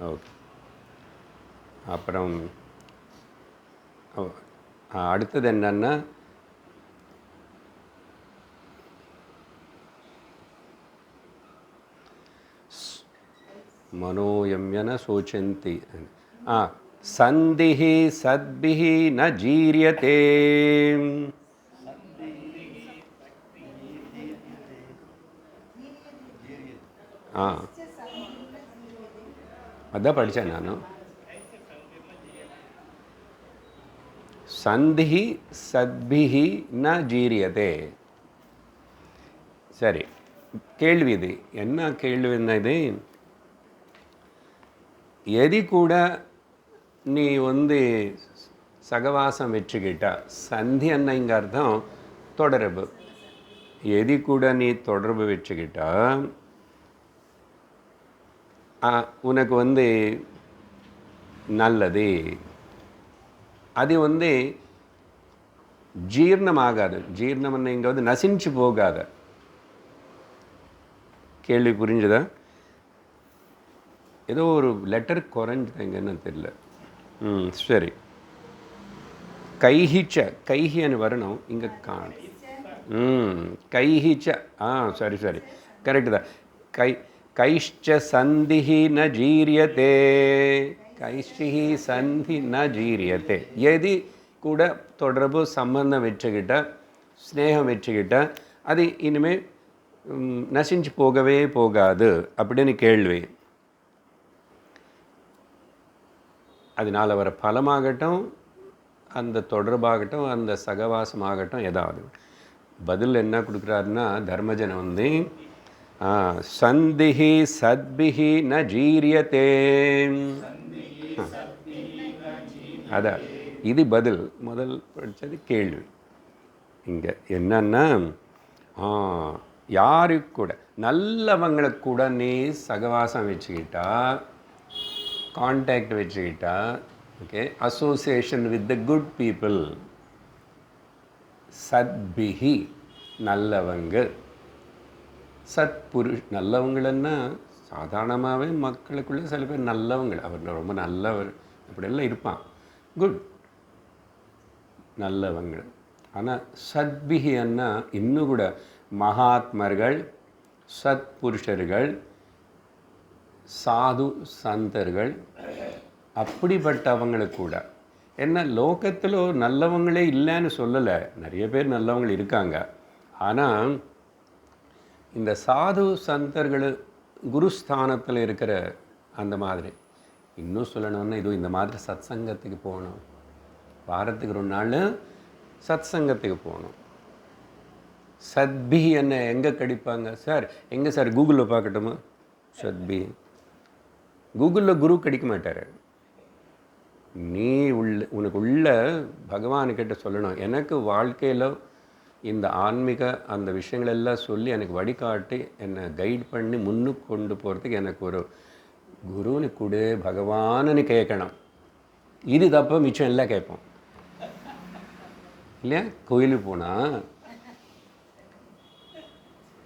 Speaker 1: ஓகே, அப்புறம் அடுத்தது என்னன்னா, மனோயம்யன சோச்சந்தி சந்திஹி சத்பிஹி ந ஜீரியதே. அதான் படித்தேன் நான். சந்திஹி சத்பிஹி ந ஜீரியதே. சரி, கேள்வி இது என்ன கேள்வின்னா, இது எதி கூட நீ வந்து சகவாசம் வச்சுக்கிட்டா, சந்தி என்ன இங்கே அர்த்தம் தொடர்பு. எதி கூட நீ தொடர்பு வச்சுக்கிட்டா உனக்கு வந்து நல்லது. அது வந்து ஜீர்ணமாகாது. ஜீர்ணம்னு இங்கே வந்து நசிஞ்சு போகாத. கேள்வி புரிஞ்சுதா? ஏதோ ஒரு லெட்டர் குறைஞ்சுதாங்கன்னு தெரியல. சரி, கைஹிச்ச, கைஹின்னு வரணும், இங்கே காணும். கைஹிச்ச, சரி சரி, கரெக்டு தான். கைஷ்ச சந்திஹி ந ஜீரியதே. கைஷ்டிஹி சந்தி ந ஜீரியதே. எது கூட தொடர்பு சம்பந்தம் வச்சுக்கிட்ட, ஸ்னேகம் வச்சுக்கிட்ட, அது இனிமேல் நசிஞ்சு போகவே போகாது அப்படின்னு கேள்வி. அதனால் வர பலமாகட்டும், அந்த தொடர்பாகட்டும், அந்த சகவாசமாகட்டும், ஏதாவது பதில் என்ன கொடுக்குறாருன்னா, தர்மஜன் வந்து சந்திஹி சத்பிஹி ந ஜீரியதே. அதான் இது பதில். முதல் படித்தது கேள்வி. இங்கே என்னன்னா, யாருக்கு கூட, நல்லவங்களை கூட நீ சகவாசம் வச்சுக்கிட்டா, கான்டாக்ட் வச்சுக்கிட்டா, okay, association with the good people. சத்பிஹி நல்லவங்க, சத்புருஷ் நல்லவங்களன்னா சாதாரணமாகவே மக்களுக்குள்ளே சில பேர் நல்லவங்க, அவர் ரொம்ப நல்லவர் அப்படியெல்லாம் இருப்பான், குட் நல்லவங்க. ஆனால் சத்பிஹின்னா இன்னும் கூட மகாத்மர்கள், சத்புருஷர்கள், சாது சந்தர்கள், அப்படிப்பட்டவங்களுக்கு கூட. என்ன, லோகத்தில் நல்லவங்களே இல்லைன்னு சொல்லலை, நிறைய பேர் நல்லவங்க இருக்காங்க. ஆனால் இந்த சாது சந்தர்கள் குருஸ்தானத்தில் இருக்கிற அந்த மாதிரி, இன்னும் சொல்லணும்னா இது இந்த மாதிரி சத் சங்கத்துக்கு போகணும். வாரத்துக்கு 2 நாள் சத் சங்கத்துக்கு போகணும். சத்பி என்ன எங்கே கிடைப்பாங்க சார்? எங்கே சார் கூகுளில் பார்க்கட்டுமா? சத்பி கூகுளில் குரு கிடைக்க மாட்டார். நீ உனக்கு உள்ள பகவானுக்கிட்ட சொல்லணும், எனக்கு வாழ்க்கையில் இந்த ஆன்மீக அந்த விஷயங்களெல்லாம் சொல்லி எனக்கு வழிகாட்டி என்னை கைட் பண்ணி முன்னுக்கு கொண்டு போகிறதுக்கு எனக்கு ஒரு குருன்னு கொடு பகவான்னு கேட்கணும். இது தப்ப மிச்சம் எல்லாம் கேட்போம் இல்லையா? கோயிலுக்கு போனால்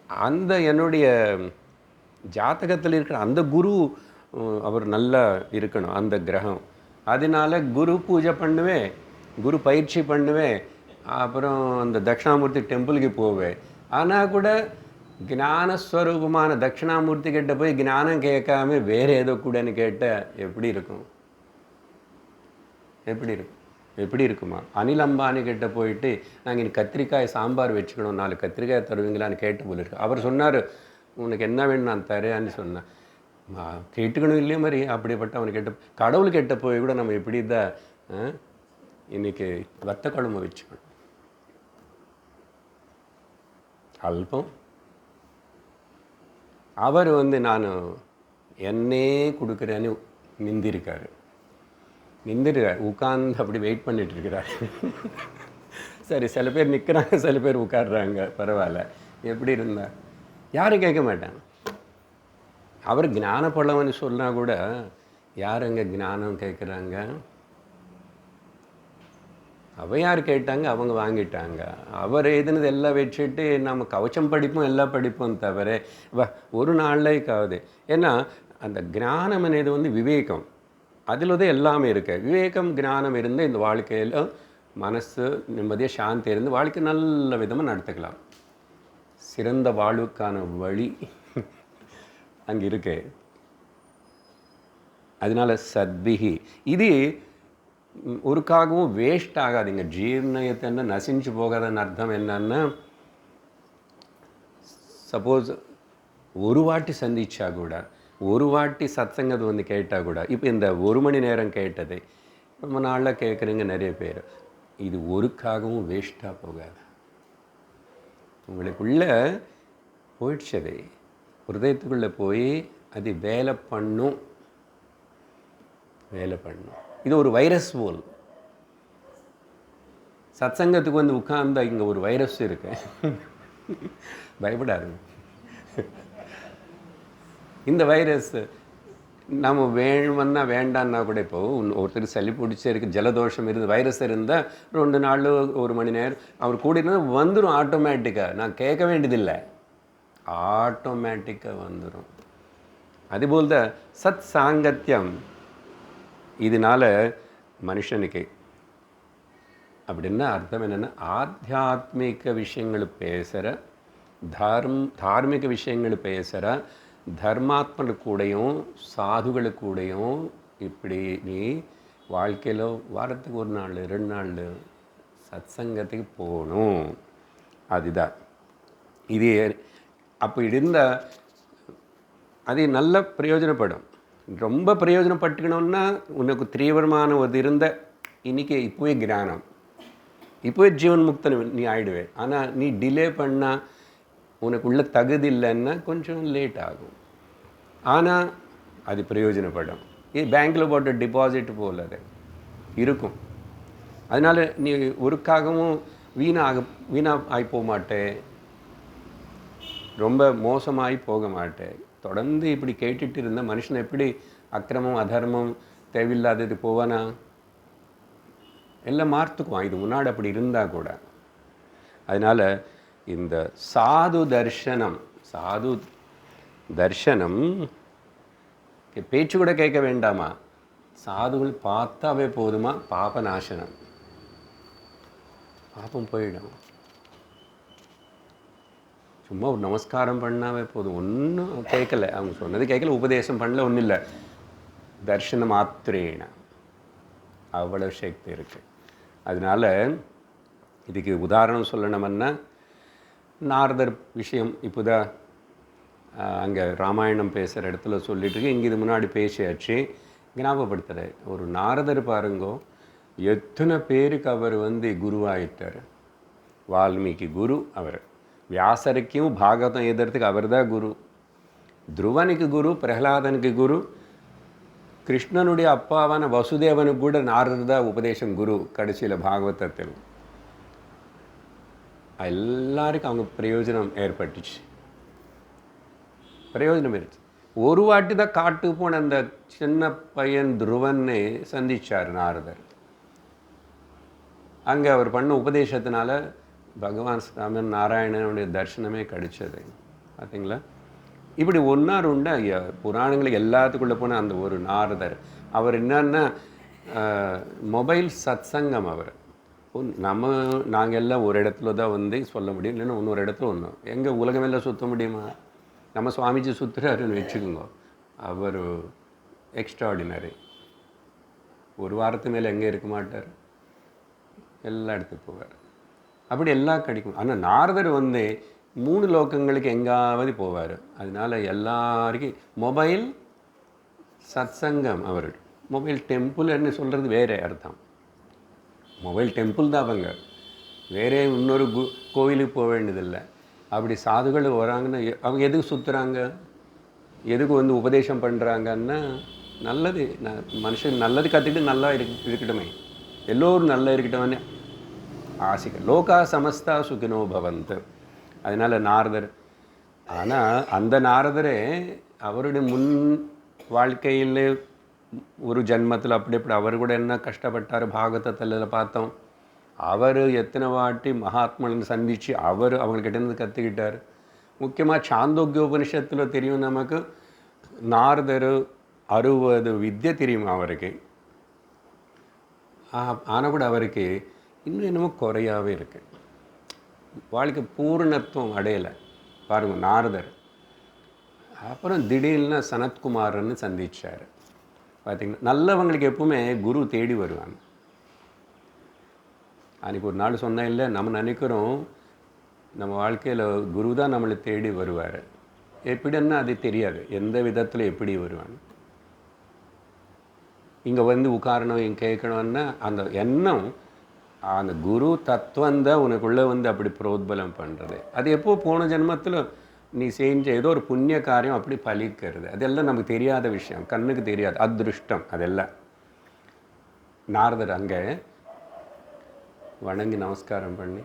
Speaker 1: அந்த என்னுடைய ஜாதகத்தில் இருக்கிற அந்த குரு அவர் நல்லா இருக்கணும், அந்த கிரகம். அதனால குரு பூஜை பண்ணுவேன், குரு பயிற்சி பண்ணுவேன், அப்புறம் அந்த தட்சிணாமூர்த்தி டெம்பிளுக்கு போவேன். ஆனால் கூட ஞானஸ்வரூபமான தட்சிணாமூர்த்தி கிட்ட போய் ஞானம் கேட்காம வேறு ஏதோ கூடன்னு கேட்டால் எப்படி இருக்கும்? எப்படி இருக்கும்? எப்படி இருக்குமா? அனில் அம்பானி கிட்ட போயிட்டு நாங்கள் இன்னைக்கு கத்திரிக்காய் சாம்பார் வச்சுக்கணும், 4 கத்திரிக்காய் தருவீங்களான்னு கேட்டு போல இருக்கு. அவர் சொன்னார், உனக்கு என்ன வேணும் நான் தரேன்னு சொன்னேன். கேட்டுக்கணும் இல்லையே மாதிரி அப்படிப்பட்ட அவனை கேட்ட கடவுள் கிட்ட போய் கூட நம்ம எப்படி தான் இன்னைக்கு வத்த குழம்பு வச்சுக்கணும். அல்பம் அவர் நான் என்னே கொடுக்குறேன்னு நிந்திருக்காரு. உட்கார்ந்து அப்படி வெயிட் பண்ணிட்டு இருக்கிறார். சரி, சில பேர் நிற்கிறாங்க, சில பேர் உட்காடுறாங்க, பரவாயில்ல. எப்படி இருந்தா யாரும் கேட்க மாட்டாங்க. அவர் ஞான பழவன்னு சொன்னால் கூட யார் அங்கே ஞானம் கேட்குறாங்க? யார் கேட்டாங்க, அவங்க வாங்கிட்டாங்க. அவர் எழுதுனது எல்லாம் வச்சுட்டு நம்ம கவச்சம் படிப்போம், எல்லாம் படிப்போம் தவிர ஒரு நாளைக்காவது. ஏன்னா அந்த ஞானம் అనేది விவேகம், அதில் தான் எல்லாமே இருக்கு. விவேகம் ஞானம் இருந்து இந்த வாழ்க்கையில் மனசு நிம்மதியாக சாந்தி இருந்து வாழ்க்கை நல்ல விதமாக நடத்துக்கலாம். சிறந்த வாழ்வுக்கான வழி அங்கே இருக்கு. அதனால சத்பிகி இது ஒருக்காகவும் வேஸ்ட் ஆகாதுங்க. ஜீர்ணயத்தை நசிஞ்சு போகாதன்னு அர்த்தம் என்னன்னா, சப்போஸ் ஒரு வாட்டி சந்திச்சா கூட, ஒரு வாட்டி சத்சங்கத்தை கேட்டால் கூட, இப்போ இந்த 1 மணி நேரம் கேட்டது ரொம்ப நாளில் கேட்குறீங்க நிறைய பேர், இது ஒருக்காகவும் வேஸ்ட்டாக போகாது. உங்களுக்குள்ளே போயிடுச்சது, ஹிருதயத்துக்குள்ளே போய் அது வேலை பண்ணும். இது ஒரு வைரஸ் போல். சத்சங்கத்துக்கு உட்கார்ந்தா இங்கே ஒரு வைரஸ் இருக்கு, பயப்படாது. இந்த வைரஸ் நம்ம வேணும்னா வேண்டான்னா கூட, இப்போ ஒருத்தருக்கு சளி பிடிச்சிருக்கு, ஜலதோஷம் இருந்து வைரஸ் இருந்தால் 2 நாள் 1 மணி நேரம் அவர் கூட இருந்தால் வந்துடும் ஆட்டோமேட்டிக்காக. நான் கேட்க வேண்டியதில்லை, ஆட்டோமேட்டிக்காக வந்துடும். அதுபோல் தான் சத் சாங்கத்தியம். இதனால் மனுஷனுக்கு அப்படின்னா அர்த்தம் என்னென்னா, ஆத்தியாத்மிக விஷயங்கள் பேசுகிற, தார்மிக விஷயங்கள் பேசுகிற தர்மாத்மனு கூடையும் சாதுகள் கூடையும் இப்படி நீ வாழ்க்கையில் வாரத்துக்கு 1 நாள் 2 நாள் சத்சங்கத்துக்கு போகணும். அதுதான் இது. அப்போ இருந்தால் அது நல்ல பிரயோஜனப்படும். ரொம்ப பிரயோஜனப்பட்டுக்கணும்னா உனக்கு தீவிரமான ஒரு இருந்த இன்றைக்கி இப்போவே ஞானம், இப்போவே ஜீவன் முக்தன் நீ ஆகிடுவே. ஆனால் நீ டிலே பண்ணால் உனக்கு உள்ள தகுதி இல்லைன்னா கொஞ்சம் லேட் ஆகும். ஆனால் அது பிரயோஜனப்படும். இது பேங்க்கில் போட்ட டிபாசிட் போல் அது இருக்கும். அதனால் நீ ஒருக்காகவும் வீணாக ஆகி போக மாட்டேன், ரொம்ப மோசமாகி போக மாட்டேன். தொடர்ந்து இப்படி கேட்டுட்டு இருந்தால் மனுஷன் எப்படி அக்கிரமம் அதர்மம் தேவையில்லாதது போவானா? எல்லாம் மாற்றுக்குவான். இது முன்னாடி அப்படி இருந்தால் கூட. அதனால் இந்த சாது தர்ஷனம் பேச்சு கூட கேட்க வேண்டாமா? சாதுகள் பார்த்தாவே போதுமா? பாபநாசனம், பாப்பம் போயிடும். சும்மா ஒரு நமஸ்காரம் பண்ணாவே போதும், ஒன்றும் கேட்கல, அவங்க சொன்னது கேட்கல, உபதேசம் பண்ணல, ஒன்றும் இல்லை. தர்ஷன மாத்திரேன அவ்வளோ சக்தி இருக்குது. அதனால் இதுக்கு உதாரணம் சொல்லணும்னா, நாரதர் விஷயம் இப்போதான் அங்கே ராமாயணம் பேசுகிற இடத்துல சொல்லிட்டுருக்கு. இங்கே இது முன்னாடி பேசியாச்சு, ஞாபகப்படுத்துகிற ஒரு நாரதர் பாருங்கோ, எத்தனை பேருக்கு அவர் குருவாயிட்டார். வால்மீகி குரு அவர், வியாசருக்கும் பாகவதம் எழுதுறதுக்கு அவர் தான் குரு, துருவனுக்கு குரு, பிரகலாதனுக்கு குரு, கிருஷ்ணனுடைய அப்பாவான வசுதேவனுக்கு கூட நாரதர் தான் உபதேசம் குரு. கடைசியில் பாகவதத்தில் எல்லாருக்கும் அவங்க பிரயோஜனம் ஏற்பட்டுச்சு, பிரயோஜனம் இருந்துச்சு. ஒரு வாட்டி தான் காட்டுக்கு போன அந்த சின்ன பையன் துருவனை சந்திச்சார் நாரதர். அங்கே அவர் பண்ண உபதேசத்தினால பகவான் ராமன் நாராயணனுடைய தரிசனமே கிடைச்சது. பார்த்தீங்களா? இப்படி ஒன்றா ரெண்டா புராணங்களுக்கு எல்லாத்துக்குள்ளே போன அந்த ஒரு நாரதர் அவர் என்னன்னா மொபைல் சத்சங்கம். அவர் நாங்கள் எல்லாம் ஒரு இடத்துல தான் வந்து சொல்ல முடியும், இல்லைன்னா இன்னொரு இடத்துல ஒன்று. எங்கள் உலகமெல்லாம் சுற்ற முடியுமா? நம்ம சுவாமிஜி சுற்றுறாருன்னு வச்சுக்கோங்க, அவர் எக்ஸ்ட்ராடினரி. ஒரு வாரத்து மேலே எங்கே இருக்க மாட்டார், எல்லா இடத்துக்கு போவார். அப்படி எல்லாம் கிடைக்கும். ஆனால் நாரதர் வந்து 3 லோகங்களுக்கு எங்காவது போவார். அதனால எல்லாருக்கும் மொபைல் சத்சங்கம். அவர் மொபைல் டெம்பிள்னு சொல்கிறது வேறு அர்த்தம். மொபைல் டெம்பிள் தான் அவங்க, வேறே இன்னொரு கோவிலுக்கு போக வேண்டியதில்லை. அப்படி சாதுகள் வராங்கன்னா அவங்க எதுக்கு சுற்றுறாங்க, எதுக்கு வந்து உபதேசம் பண்ணுறாங்கன்னா நல்லது. மனுஷன் நல்லது கற்றுக்கிட்டு நல்லா இருக்கட்டுமே, எல்லோரும் நல்லா இருக்கட்டும்னு ஆசைகள். லோகா சமஸ்தா சுகினோ பவந்து. அதனால் நாரதர். ஆனால் அந்த நாரதரே அவருடைய முன் வாழ்க்கையில் ஒரு ஜென்மத்தில் அப்படி அவர் கூட என்ன கஷ்டப்பட்டார் பாகவதத்தில் பார்த்தோம். அவர் எத்தனை வாட்டி மகாத்மன் சந்தித்து அவங்கக்கிட்டேருந்து கற்றுக்கிட்டார். முக்கியமாக சாந்தோக்கியோபனிஷத்தில் தெரியும் நமக்கு, நாரதர் 60 வித்யை தெரியும் அவருக்கு. ஆனால் கூட அவருக்கு இன்னும் என்னமோ குறையாகவே இருக்குது, வாழ்க்கை பூர்ணத்துவம் அடையலை. பாருங்கள் நாரதர். அப்புறம் திடீர்னு சனத்குமாரன்னு சந்திச்சார். பார்த்திங்கன்னா நல்லவங்களுக்கு எப்பவுமே குரு தேடி வருவாங்க. அன்றைக்கி ஒரு நாள் சொன்ன இல்லை, நம்ம நினைக்கிறோம் நம்ம வாழ்க்கையில் குரு தான் நம்மளை தேடி வருவார். எப்படின்னா அது தெரியாது எந்த விதத்தில் எப்படி வருவாங்க. இங்கே வந்து உட்காரணும், இங்கே கேட்கணுன்னா அந்த எண்ணம், அந்த குரு தத்துவம் தான் உனக்குள்ளே வந்து அப்படி புரோத்பலம் பண்ணுறது. அது எப்போ போன ஜென்மத்தில் நீ செஞ்ச ஏதோ ஒரு புண்ணிய காரியம் அப்படி பலிக்கிறது. அதெல்லாம் நமக்கு தெரியாத விஷயம், கண்ணுக்கு தெரியாது, அதிருஷ்டம் அதெல்லாம். நாரதர் அங்கே வணங்கி நமஸ்காரம் பண்ணி,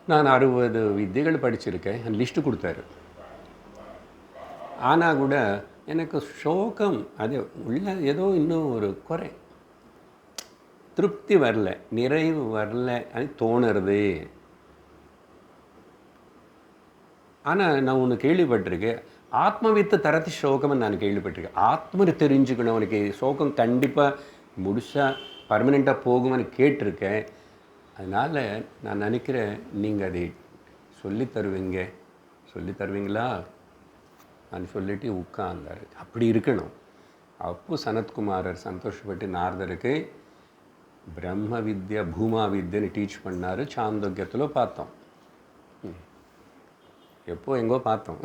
Speaker 1: நான் 60 வித்தைகள் படிச்சிருக்கேன் லிஸ்ட்டு கொடுத்தாரு. ஆனால் கூட எனக்கு சோகம், அது உள்ள ஏதோ இன்னும் ஒரு குறை, திருப்தி வரல, நிறைவு வரல அது தோணுறது. ஆனால் நான் ஒன்று கேள்விப்பட்டிருக்கேன், ஆத்மவித்து தரத்தி சோகம்னு நான் கேள்விப்பட்டிருக்கேன். ஆத்மனை தெரிஞ்சுக்கணும், அவனுக்கு சோகம் கண்டிப்பாக முழுசாக பர்மனெண்ட்டாக போகும்னு கேட்டிருக்கேன். அதனால் நான் நினைக்கிறேன் நீங்கள் அதை சொல்லி தருவீங்களா நான் சொல்லிட்டு உட்கார்ந்தார். அப்படி இருக்கணும். அப்போ சனத்குமாரர் சந்தோஷப்பட்டு நாரதருக்கு பிரம்ம வித்யா பூமா வித்யன்னு டீச் பண்ணார். சாந்தோக்கியத்தில் பார்த்தோம், எப்போ எங்கோ பார்த்தோம்.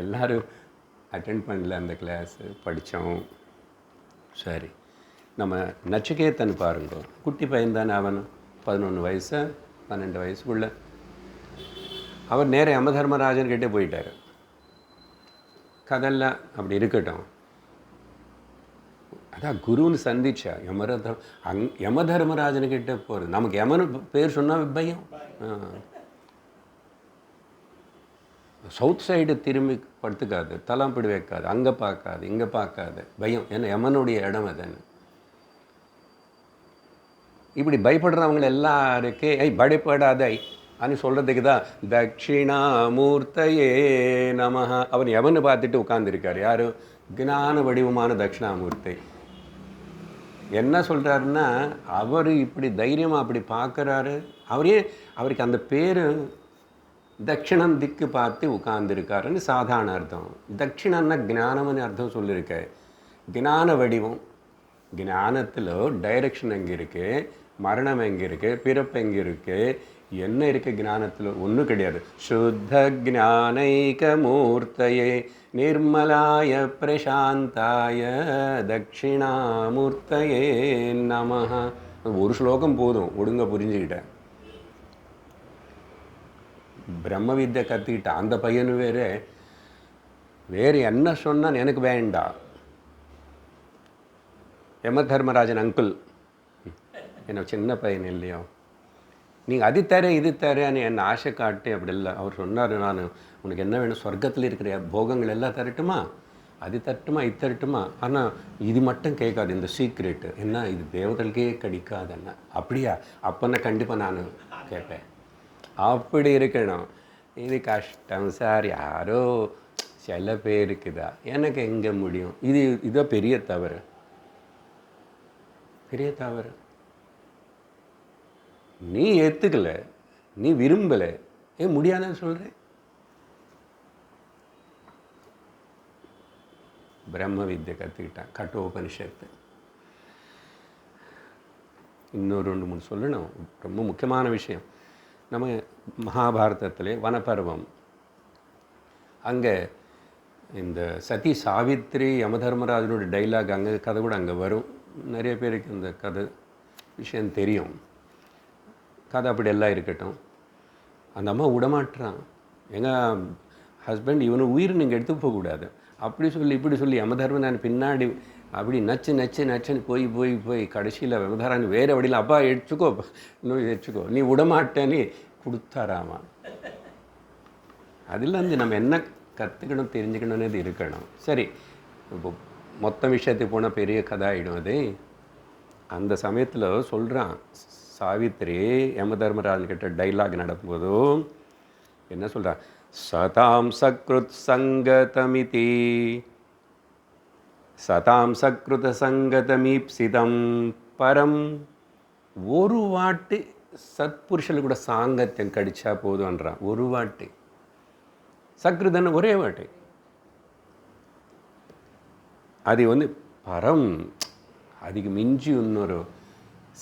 Speaker 1: எல்லோரும் அட்டெண்ட் பண்ணல அந்த கிளாஸு, படித்தோம். சரி, நம்ம நச்சிகேதன் பாருங்க, குட்டி பையன் தானே அவன், 11 வயசு 12 வயசுக்குள்ள. அவர் நேர யமதர்மராஜன்கிட்டே போயிட்டார். கதெல்லாம் அப்படி இருக்கட்டும், அதான் குருன்னு சந்திச்சா யமதர்மராஜன்கிட்ட போகிறது. நமக்கு யமனு பேர் சொன்னால் பயம். சவுத் சைடு திரும்பி படுத்துக்காது, தலாம்பிடி வைக்காது, அங்கே பார்க்காது இங்கே பார்க்காது, பயம். ஏன்னா யமனுடைய இடம் அதுன்னு. இப்படி பயப்படுறவங்க எல்லாருக்கே பயப்படாதை அனு சொல்கிறதுக்கு தான் தட்சிணாமூர்த்தையே நமஹ. அவர் யமனை பார்த்துட்டு உட்கார்ந்துருக்கார். யார்? ஞான வடிவமான தட்சிணாமூர்த்தி. என்ன சொல்கிறாருன்னா, அவர் இப்படி தைரியமாக அப்படி பார்க்குறாரு. அவருக்கு அந்த பேர் தட்சிணம் திக்கு பார்த்து உட்கார்ந்துருக்காருன்னு சாதாரண அர்த்தம். தட்சிணன்னா ஞானம்னு அர்த்தம் சொல்லியிருக்க. ஞான வடிவம், ஞானத்தில் டைரக்ஷன் எங்கே இருக்குது, மரணம் எங்கே இருக்குது, பிறப்பு எங்கே இருக்குது, என்ன இருக்குது ஞானத்தில்? ஒன்றும் கிடையாது. சுத்த ஞானைக மூர்த்தையே நிர்மலாய பிரசாந்தாய தட்சிணாமூர்த்தையே நமஹ. ஒரு ஸ்லோகம் போதும், ஒழுங்க புரிஞ்சுக்கிட்டேன். பிரம்ம வித்யை கற்றுக்கிட்ட அந்த பையனு வேறு என்ன சொன்னால் எனக்கு வேண்டாம். யமதர்மராஜன் அங்கிள், என்ன சின்ன பையன் இல்லையோ, நீங்கள் அது தர இது தரேன்னு என்னை ஆசை காட்டு அப்படி இல்லை. அவர் சொன்னார், நான் உனக்கு என்ன வேணும், சொர்க்கத்தில் இருக்கிற போகங்கள் எல்லாம் தரட்டுமா, அது தரட்டுமா, இது தரட்டுமா, ஆனால் இது மட்டும் கேட்காது, இந்த சீக்ரெட்டு என்ன, இது தேவதைகளுக்கே கிடைக்காதுன்னா. அப்படியா? அப்போன்னா கண்டிப்பாக நான் கேட்பேன். அப்படி இருக்கணும். இது கஷ்டம் சார், யாரோ சில பேருக்குதா, எனக்கு எங்கே முடியும். இதான் பெரிய தவறு. நீ ஏற்றுக்கலை, நீ விரும்பலை, ஏன் முடியாதுன்னு சொல்கிறேன்? பிரம்ம வித்யை கற்றுக்கிட்டான், கட்டோபனிஷத்து. இன்னொரு 2-3 சொல்லணும். ரொம்ப முக்கியமான விஷயம். நம்ம மகாபாரதத்திலே வனப்பருவம், அங்கே இந்த சதி சாவித்ரி யமதர்மராஜனோட டைலாக் அங்கே கதை கூட அங்கே வரும். நிறைய பேருக்கு இந்த கதை விஷயம் தெரியும். கதை அப்படி எல்லாம் இருக்கட்டும். அந்த அம்மா விடமாட்டுறான், எங்கள் ஹஸ்பண்ட் இவனை உயிர் நீங்கள் எடுத்து போகக்கூடாது அப்படி சொல்லி இப்படி சொல்லி யமதர்மன் பின்னாடி அப்படி நச்சு நச்சு நச்சுன்னு போய் போய் போய் கடைசியில் யமதரான் வேறு வழியில் அப்பா எடுத்துக்கோ, இன்னும் வச்சுக்கோ, நீ விடமாட்டேன்னு கொடுத்தாராமா. அதுலேருந்து நம்ம என்ன கற்றுக்கணும் தெரிஞ்சுக்கணும்னு இருக்கணும். சரி, இப்போ மொத்த விஷயத்துக்கு போனால் பெரிய கதை ஆகிடும் அது. அந்த சமயத்தில் சொல்கிறான் சாவித்திரி யமதர்மராஜன்கிட்ட டைலாக் நடக்கும்போதும் என்ன சொல்கிறான், சதாம் சக்ருத் சங்கதமிதி சதாம் சக்ருத சங்கதமீப்சிதம் பரம். ஒரு வாட்டு சத்புருஷனு கூட சாங்கத்தியம் கடிச்சா போதும்ன்றான். ஒரு வாட்டு சக்ருதன்னு ஒரே வாட்டு. அது பரம், அதுக்கு மிஞ்சி இன்னொரு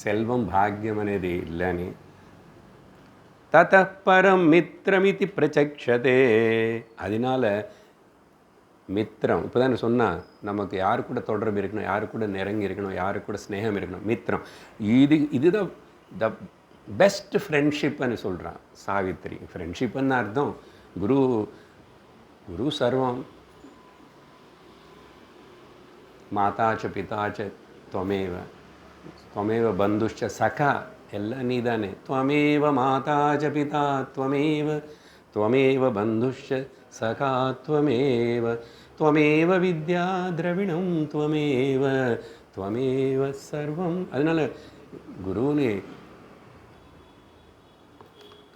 Speaker 1: செல்வம் பாக்யம் అనేది இல்லைன்னு. தத பரம் மித்ரமிதி பிரச்சக்ஷதே. அதனால மித்திரம், இப்போ தான் சொன்னால் நமக்கு யாரு கூட தொடர்பு இருக்கணும், யாரு கூட நெருங்கி இருக்கணும், யாரு கூட ஸ்னேகம் இருக்கணும். மித்திரம், இதுதான் த பெஸ்ட் ஃப்ரெண்ட்ஷிப்னு சொல்கிறான் சாவித்திரி. ஃப்ரெண்ட்ஷிப்னு அர்த்தம் குரு குரு சர்வம், மாதாச்ச பிதாச்ச त्वमेव त्वमेव बन्धुश्च सखा எல்லாம் நீ தானே. त्वमेव माताच पिता त्वमेव त्वमेव बन्धुश्च सखा त्वमेव त्वमेव विद्या द्रविणं त्वमेव त्वमेव सर्वம். அதனால் குருன்னு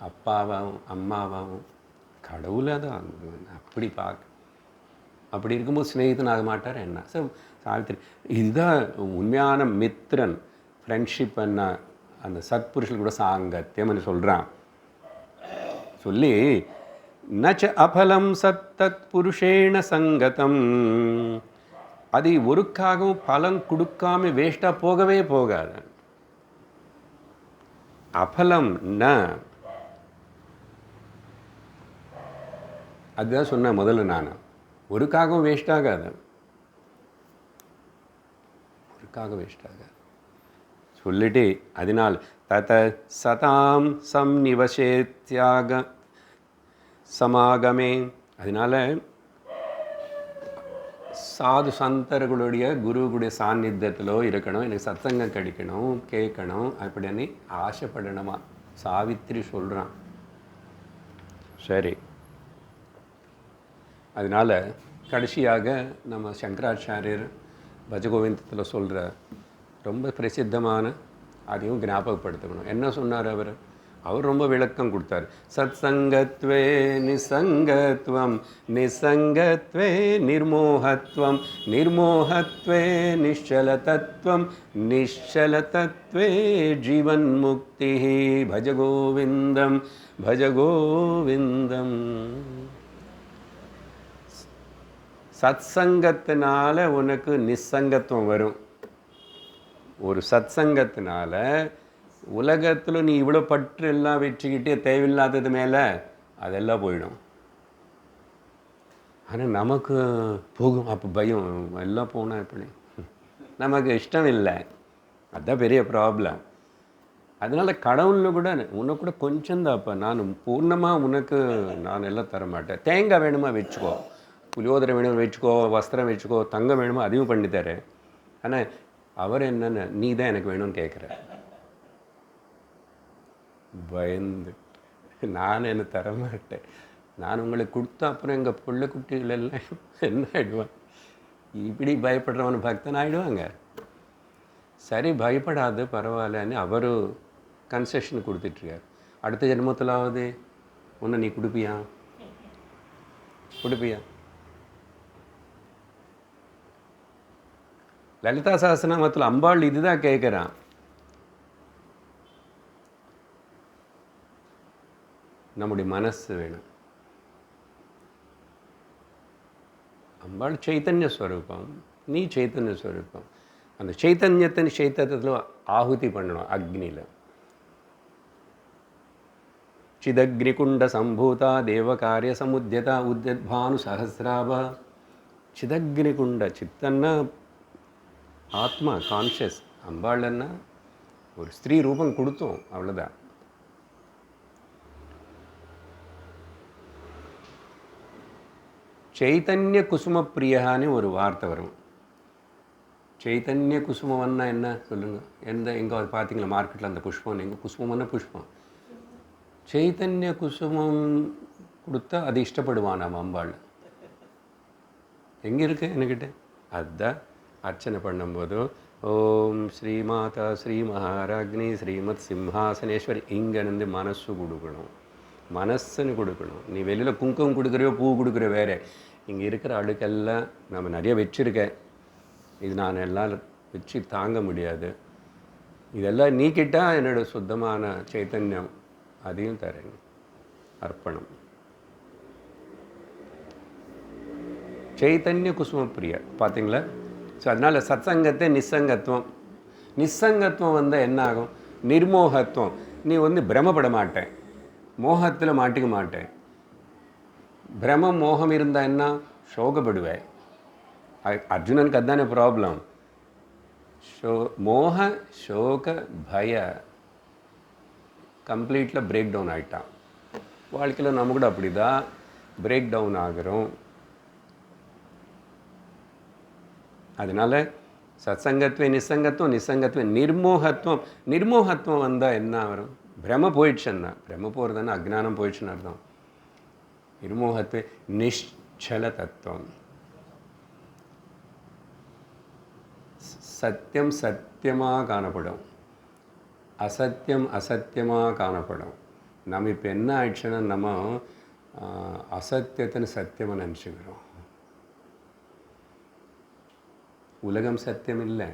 Speaker 1: அப்பாவாகவும் அம்மாவாகவும் கடவுளாக தான் அப்படி பார்க்க. அப்படி இருக்கும்போது ஸ்நேகிதன் ஆக மாட்டார் என்ன? சாவித்திரி இதுதான் உண்மையான மித்திரன். ஃப்ரெண்ட்ஷிப் என்ன, அந்த சத்புருஷன் கூட சாங்கத்தியம்னு சொல்கிறான். சொல்லி நச்ச அபலம் சத்தத் புருஷேண சங்கதம். அது ஒருக்காகவும் பலன் கொடுக்காம வேஸ்ட்டாக போகவே போகாது. அபலம் ந, அதுதான் சொன்னேன் முதல்ல நான். ஒருக்காகவும் வேஸ்ட் ஆகாது, ஒருக்காக வேஸ்ட் ஆகாது சொல்லிட்டு. அதனால் தத சதாம் சம்நிவசேத்யாக சமாகமே. அதனால் சாது சந்தர்களுடைய குருவுடைய சாநித்தியத்திலோ இருக்கணும், எனக்கு சத்சங்கம் கிடைக்கணும், கேட்கணும் அப்படின்னு ஆசைப்படணுமா சாவித்திரி சொல்கிறான். சரி, அதனால் கடைசியாக நம்ம சங்கராச்சாரியர் பஜகோவிந்தத்தில் சொல்கிற ரொம்ப பிரசித்தமான அதையும் ஞாபகப்படுத்தணும். என்ன சொன்னார் அவர்? அவர் ரொம்ப விளக்கம் கொடுத்தார். சத் சங்கத்வே நிசங்கத்வம், நிசங்கத்வே நிர்மோகத்வம், நிர்மோகத்வே நிಶ್ಚல தத்துவம், நிಶ್ಚல தத்துவே ஜீவன் முக்தி. பஜ கோவிந்தம் பஜ கோவிந்தம். சத் சங்கத்தினால உனக்கு நிசங்கத்துவம் வரும். ஒரு சத் சங்கத்தினால உலகத்தில் நீ இவ்வளோ பற்று எல்லாம் வச்சுக்கிட்டே தேவையில்லாதது மேலே அதெல்லாம் போயிடும். ஆனால் நமக்கு போகும், அப்போ பயம், எல்லாம் போனால் எப்படி, நமக்கு இஷ்டம் இல்லை. அதுதான் பெரிய ப்ராப்ளம். அதனால் கடவுளில் கூட உனக்கு கூட கொஞ்சம் தான்ப்பா, நான் பூர்ணமாக உனக்கு நான் எல்லாம் தர மாட்டேன். தேங்காய் வேணுமா வச்சுக்கோ, புளியோதரை வேணுமா வச்சுக்கோ, வஸ்திரம் வச்சுக்கோ, தங்கம் வேணுமா அதையும் பண்ணித்தரேன். ஆனால் அவர் என்னென்ன நீ தான் எனக்கு வேணும்னு கேட்குற. பயந்து நான் என்ன தரமாட்டேன். நான் உங்களுக்கு கொடுத்தா அப்புறம் எங்கள் பிள்ளை குட்டிகள் எல்லாம் என்ன ஆகிடுவான், இப்படி பயப்படுறவன் பக்தன் ஆகிடுவாங்க. சரி பயப்படாது பரவாயில்லன்னு அவர் கன்செஷன் கொடுத்துட்ருக்கார். அடுத்த ஜென்மத்திலாவது ஒன்று நீ கொடுப்பியா? லலிதா சஹஸ்ரநாமத்தில் அம்பாள் இதுதான் கேட்குறான். நம்முடைய மனசு வேணும். அம்பாள் சைத்தன்ய ஸ்வரூபம், நீ சைத்தன்ய ஸ்வரூபம். அந்த சைத்தன்யத்தில் ஆಹುತಿ பண்ணணும் அக்னியில். ಚಿದಗ್ನಿಕುಂಡ ಸಂಭೂತ ದೇವಕಾರ್ಯ ಸಮುದ್ಯತ ಉದ್ಯದ್ಭಾನು ಸಹಸ್ರಾಭ. ಚಿದಗ್ನಿಕುಂಡ சித்தன்னா ஆத்மா, கான்ஷியஸ். அம்பாள்னா ஒரு ஸ்திரீ ரூபம் கொடுத்தோம், அவ்வளோதான். சைத்தன்ய குசும பிரியான்னு ஒரு வார்த்தை வரும். சைத்தன்ய குசுமம்னா என்ன சொல்லுங்கள்? எங்கே பார்த்தீங்களா மார்க்கெட்டில் அந்த புஷ்பம்? எங்கே குசுமம்னா புஷ்பம். சைத்தன்ய குசுமம் கொடுத்தா அது இஷ்டப்படுவான் நம்ம அம்பாள். எங்கே இருக்கு என்கிட்ட? அதுதான் அர்ச்சனை பண்ணும்போது ஓம் ஸ்ரீ மாதா ஸ்ரீ மகாராஜ்னி ஸ்ரீமத் சிம்ஹாசனேஸ்வரி இங்கேருந்து மனசு கொடுக்கணும், மனசுன்னு கொடுக்கணும். நீ வெளியில் குங்குமம் கொடுக்குறியோ பூ கொடுக்குற வேறு. இங்கே இருக்கிற அழுக்கெல்லாம் நம்ம நிறைய வச்சுருக்கேன், இது நான் எல்லாம் வச்சு தாங்க முடியாது. இதெல்லாம் நீக்கிட்டால் என்னோடய சுத்தமான சைத்தன்யம் அதையும் தரேன். அர்ப்பணம். சைத்தன்ய குசும பிரியா பார்த்தீங்களா? ஸோ அதனால் சத்சங்கத்தை நிசங்கத்துவம். நிசங்கத்துவம் வந்தால் என்ன ஆகும்? நிர்மோகத்துவம். நீ பிரமப்பட மாட்டேன், மோகத்தில் மாட்டிக்க மாட்டேன். பிரம மோகம் இருந்தால் என்ன? சோகப்படுவேன். அர்ஜுனனுக்கு அதுதானே ப்ராப்ளம். மோக சோக பய கம்ப்ளீட்டில் பிரேக் டவுன் ஆகிட்டான். வாழ்க்கையில் நம்ம கூட அப்படி தான் பிரேக் டவுன் ஆகிறோம். அதனால் சத்சங்கத்துவ நிசங்கத்துவம், நிசங்கத்துவ நிர்மோகத்துவம். நிர்மோகத்துவம் வந்தால் என்ன வரும்? பிரம போயிடுச்சுன்னா, பிரம போகிறதுன்னா அஜ்ஞானம் போயிடுச்சுன்னு அர்த்தம். நிர்மோகத்துவ நிஷ்சல தத்துவம். சத்தியம் சத்தியமாக காணப்படும், அசத்தியம் அசத்தியமாக காணப்படும். நம்ம இப்போ என்ன ஆயிடுச்சுன்னா நம்ம அசத்தியத்தின்னு சத்தியமாக நினச்சிக்கிறோம். உலகம் சத்தியம் இல்லை,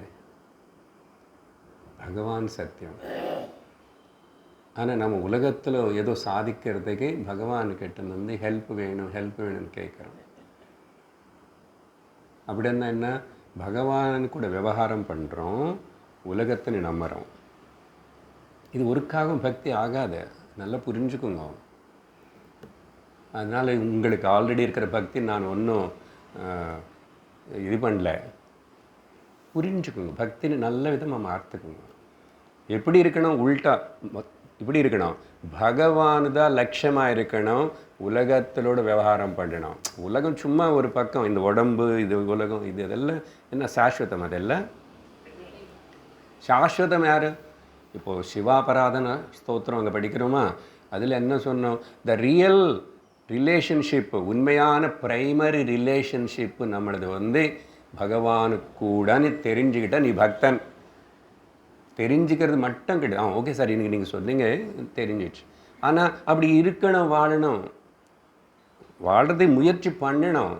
Speaker 1: பகவான் சத்தியம். ஆனால் நம்ம உலகத்தில் ஏதோ சாதிக்கிறதுக்கு பகவான்கிட்ட ஹெல்ப் வேணும்னு கேட்குறோம். அப்படின்னா என்ன? பகவான் கூட விவகாரம் பண்ணுறோம், உலகத்தை நம்புகிறோம். இது ஒருக்காகவும் பக்தி ஆகாது, நல்லா புரிஞ்சுக்குங்க. அதனால் உங்களுக்கு ஆல்ரெடி இருக்கிற பக்தி நான் ஒன்றும் இது பண்ணல. புரிஞ்சுக்குங்க, பக்தின்னு நல்ல விதமாக மாற்றுக்குங்க. எப்படி இருக்கணும்? உல்ட்டா இப்படி இருக்கணும். பகவானு தான் லட்சியமாக இருக்கணும், உலகத்திலோட விவகாரம் பண்ணணும். உலகம் சும்மா ஒரு பக்கம், இந்த உடம்பு, இது உலகம், இது இதெல்லாம் என்ன சாஸ்வதம்? அதெல்லாம் சாஸ்வதம் யார்? இப்போது சிவாபராதன ஸ்தோத்திரம் அங்கே படிக்கிறோமா? அதில் என்ன சொன்னோம்? த ரியல் ரிலேஷன்ஷிப்பு, உண்மையான ப்ரைமரி ரிலேஷன்ஷிப்பு நம்மளது பகவானுக்கு கூடன்னு தெரிஞ்சுக்கிட்ட நீ பக்தன். தெரிஞ்சுக்கிறது மட்டும் கிடையாது. ஓகே சார், இன்னைக்கு நீங்கள் சொன்னீங்க தெரிஞ்சிச்சு. ஆனால் அப்படி இருக்கணும், வாழணும். வாழ்கிறதை முயற்சி பண்ணணும்.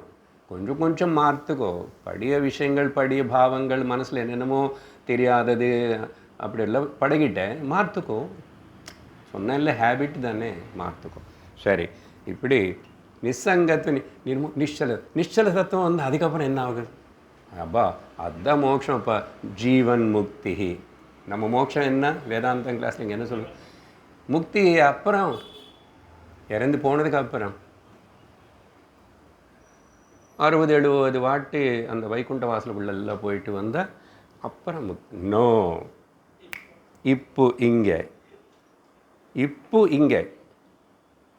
Speaker 1: கொஞ்சம் கொஞ்சம் மாற்றுக்கோ. படிய விஷயங்கள், படிய பாவங்கள், மனசில் என்னென்னமோ தெரியாதது அப்படியெல்லாம் பழகிட்டேன், மாற்றுக்கோ. சொன்ன இல்லை, ஹேபிட் தானே, மாற்றுக்கோ. சரி, இப்படி நிசங்கத்து நிச்சல தத்துவம் அதுக்கப்புறம் என்ன ஆகுது? அப்பா அதுதான் மோட்சம். அப்பா ஜீவன் முக்தி. நம்ம மோட்சம் என்ன? வேதாந்தம் கிளாஸில் இங்கே என்ன சொல்லுவோம்? முக்தி அப்புறம், இறந்து போனதுக்கு அப்புறம் 60-70 வாட்டி அந்த வைகுண்ட வாசலுக்குள்ளெல்லாம் போயிட்டு வந்தால் அப்புறம் முக்தி. நோ, இப்போ இங்கே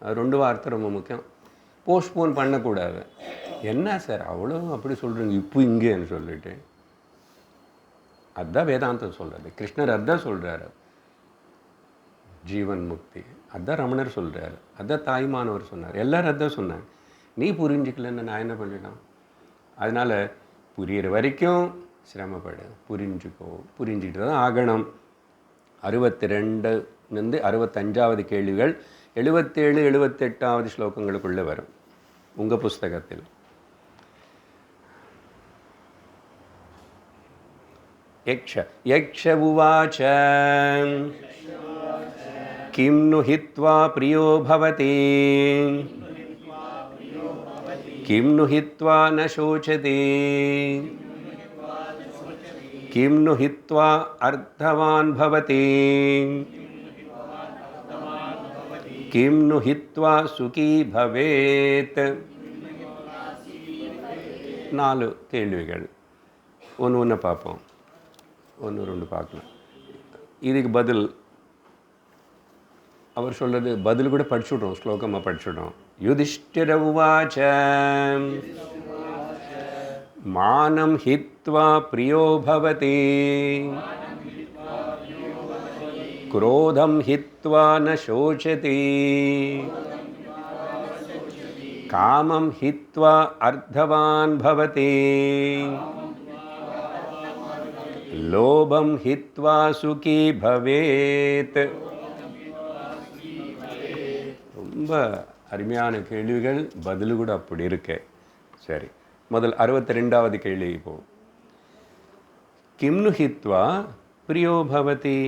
Speaker 1: அது 2 வார்த்தை ரொம்ப முக்கியம். போஸ்ட்போன் பண்ணக்கூடாது. என்ன சார் அவ்வளோ அப்படி சொல்கிறீங்க, இப்போ இங்கேன்னு சொல்லிட்டு? அதுதான் வேதாந்தம் சொல்கிறது. கிருஷ்ணர் அதுதான் சொல்கிறாரு, ஜீவன் முக்தி. அதுதான் ரமணர் சொல்கிறார், அதுதான் தாய்மானவர் சொன்னார், எல்லோரும் அதுதான் சொன்னாங்க. நீ புரிஞ்சிக்கலன்னு நான் என்ன பண்ணிட்டேன்? அதனால் புரிகிற வரைக்கும் சிரமப்படு, புரிஞ்சுக்கோ. புரிஞ்சுக்கிட்டு தான் ஆகணும். 62 65வது கேள்விகள் 77 78வது ஸ்லோகங்களுக்குள்ளே வரும் உங்கள் புஸ்தகத்தில். யக்ஷ உவாச்ச किं नु हित्वा प्रियो भवति किं नु हित्वा न शोचते किं नु हित्वा अर्थवान् भवति किं नु हित्वा सुखी भवेत् 4 கேள்விகள் ஒன்று பார்ப்போம் ஒன்று 2 பார்க்கலாம் இதுக்கு பதில் அவர் சொல்கிறது பதில் கூட படிச்சுடுறோம் ஸ்லோகமாக படிச்சுடுறோம் யுதிஷ்டிர உவாச்ச மானம் ஹித்வா பிரியோ பவதி क्रोधं हित्वा न शोचति कामं हित्वा अर्थवान् भवति लोभं हित्वा सुखी भवेत् ரொம்ப அருமையான கேள்விகள் பதில் கூட அப்படி இருக்கு சரி முதல் 62வது கேள்வி இப்போ கிம் நு ஹித்வா பிரியோ பவதி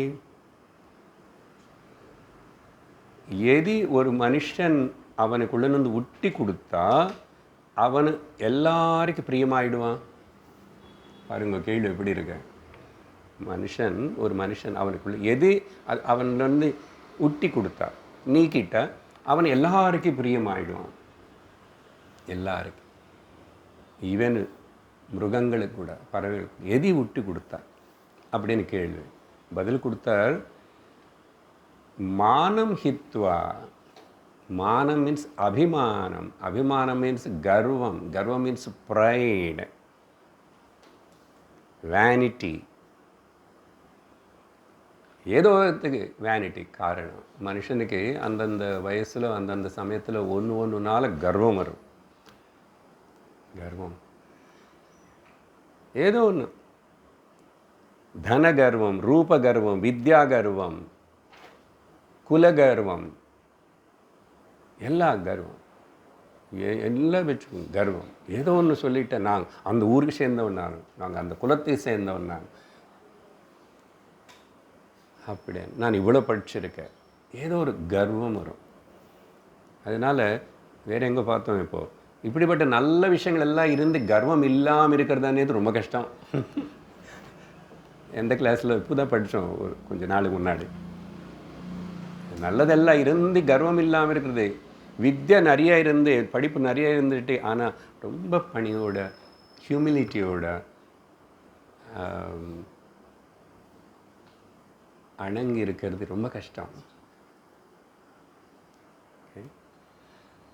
Speaker 1: எதி ஒரு மனுஷன் அவனுக்குள்ளேருந்து உட்டி கொடுத்தா அவனு எல்லாருக்கும் பிரியமாயிடுவான் பாருங்க கேள்வி எப்படி இருக்கு ஒரு மனுஷன் அவனுக்குள்ள எது அவன்லேருந்து உட்டி கொடுத்தா நீக்கிட்ட அவன் எல்லாருக்கும் பிரியமாயிடுவான் எல்லாருக்கும் ஈவன் மிருகங்களுக்கு கூட பறவைகளுக்கு எதி உட்டி கொடுத்தா அப்படின்னு கேள்வி பதில் கொடுத்தார் மானம் ஹித்வா மானம் மீன்ஸ் அபிமானம் அபிமானம் மீன்ஸ் கர்வம் மீன்ஸ் ப்ரைட் வேனிட்டி ஏதோ வேனிட்டி காரணம் மனுஷனுக்கு அந்தந்த வயசில் அந்தந்த சமயத்தில் ஒன்றுனால கர்வம் வரும் கர்வம் ஏதோ ஒன்று தன கர்வம் ரூப கர்வம் வித்யா கர்வம் குலகர்வம் எல்லா கர்வம் எல்லாம் வச்சுக்கோங்க கர்வம் ஏதோ ஒன்று சொல்லிட்டேன் நாங்கள் அந்த ஊருக்கு சேர்ந்தவன் நாங்கள் அந்த குலத்தை சேர்ந்தவன் அப்படி நான் இவ்வளோ படிச்சிருக்கேன் ஏதோ ஒரு கர்வம் வரும் அதனால் வேறு எங்கே பார்த்தோம் இப்போது இப்படிப்பட்ட நல்ல விஷயங்கள் எல்லாம் இருந்து கர்வம் இல்லாமல் இருக்கிறதானே ரொம்ப கஷ்டம் எந்த கிளாஸில் இப்போ தான் படித்தோம் ஒரு கொஞ்சம் நாளுக்கு முன்னாடி நல்லதெல்லாம் இருந்து கர்வம் இல்லாமல் இருக்கிறது வித்யா நிறையா இருந்து படிப்பு நிறையா இருந்துட்டு ஆனால் ரொம்ப பணியோட ஹியூமிலிட்டியோட அணங்கி இருக்கிறது ரொம்ப கஷ்டம்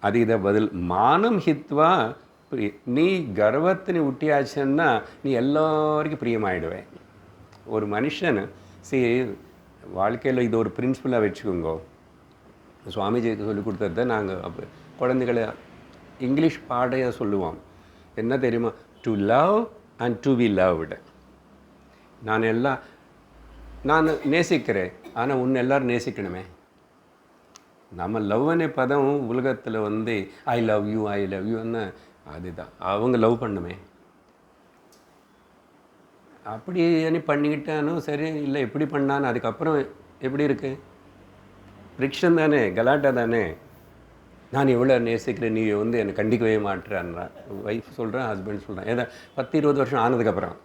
Speaker 1: அது இதை பதில் மானம் ஹித்வா நீ கர்வத்தினை விட்டியாச்சுன்னா நீ எல்லாருக்கும் பிரியமாயிடுவேன் ஒரு மனுஷன் வாழ்க்கையில் இது ஒரு பிரின்சிபலாக வச்சுக்கோங்க சுவாமிஜிக்கு சொல்லிக் கொடுத்தத நாங்கள் அப்போ குழந்தைகளை இங்கிலீஷ் பாடையாக சொல்லுவோம் என்ன தெரியுமா to love and to be loved நான் நேசிக்கிறேன் ஆனால் உன்னை எல்லோரும் நேசிக்கணுமே நம்ம லவ்னே பதம் உலகத்தில் ஐ லவ் யூன்னு அதுதான் அவங்க லவ் பண்ணுமே அப்படி என்ன பண்ணிக்கிட்டானும் சரி இல்லை எப்படி பண்ணான்னு அதுக்கப்புறம் எப்படி இருக்கு ஃப்ரிக்ஷன் தானே கலாட்டா தானே நான் எவ்வளோ நேசிக்கிறேன் நீ என்னை கண்டிக்கவே மாட்டேறான்றான் ஒய்ஃப் சொல்கிறேன் ஹஸ்பண்ட் சொல்கிறேன் ஏதா 10-20 வருஷம் ஆனதுக்கப்புறம்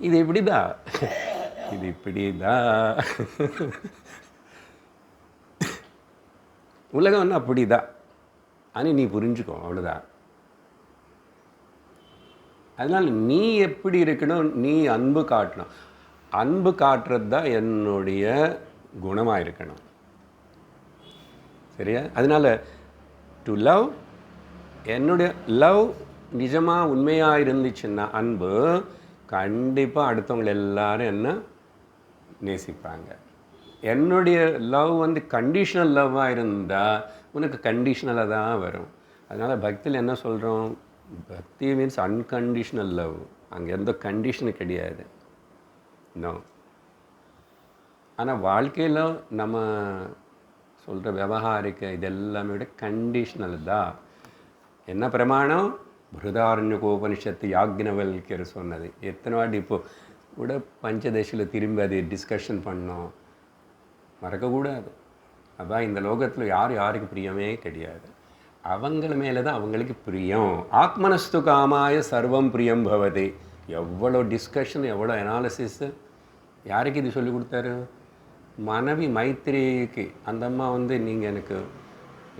Speaker 1: இது இப்படிதான் உலகம் அப்படிதான் ஆனால் நீ புரிஞ்சுக்கோ அவ்வளோதான் அதனால் நீ எப்படி இருக்கணும் நீ அன்பு காட்டணும் அன்பு காட்டுறது தான் என்னுடைய குணமாக இருக்கணும் சரியா அதனால் டு லவ் என்னுடைய லவ் நிஜமாக உண்மையாக இருந்துச்சுன்னா அன்பு கண்டிப்பாக அடுத்தவங்க எல்லாரும் என்ன நேசிப்பாங்க என்னுடைய லவ் கண்டிஷனல் லவ்வாக இருந்தால் உனக்கு கண்டிஷனலாக தான் வரும் அதனால் பக்தியில் என்ன சொல்கிறோம் பக்தி மீன்ஸ் அன்கண்டிஷனல் லவ் அங்கே எந்த கண்டிஷனும் கிடையாது நோ ஆனால் வாழ்க்கையில் நம்ம சொல்கிற விவகாரிக்க இதெல்லாமே விட கண்டிஷனல் தான் என்ன பிரமாணம் பிருதாரண்யகோபனிஷத்து யாக்ஞவல்கியர் சொன்னது எத்தனை வாட்டி இப்போது கூட பஞ்சதசியில் திரும்பி அதை டிஸ்கஷன் பண்ணோம் மறக்கக்கூடாது. அதான் இந்த லோகத்தில் யார் யாருக்கு பிரியமே கிடையாது. அவங்கள மேலே தான் அவங்களுக்கு பிரியம். ஆத்மனஸ்து காமாய சர்வம் பிரியம் பவதி. எவ்வளோ டிஸ்கஷன், எவ்வளோ அனாலிசிஸு. யாருக்கு இது சொல்லி கொடுத்தாரு? மனைவி மைத்திரிக்கு. அந்த அம்மா நீங்கள் எனக்கு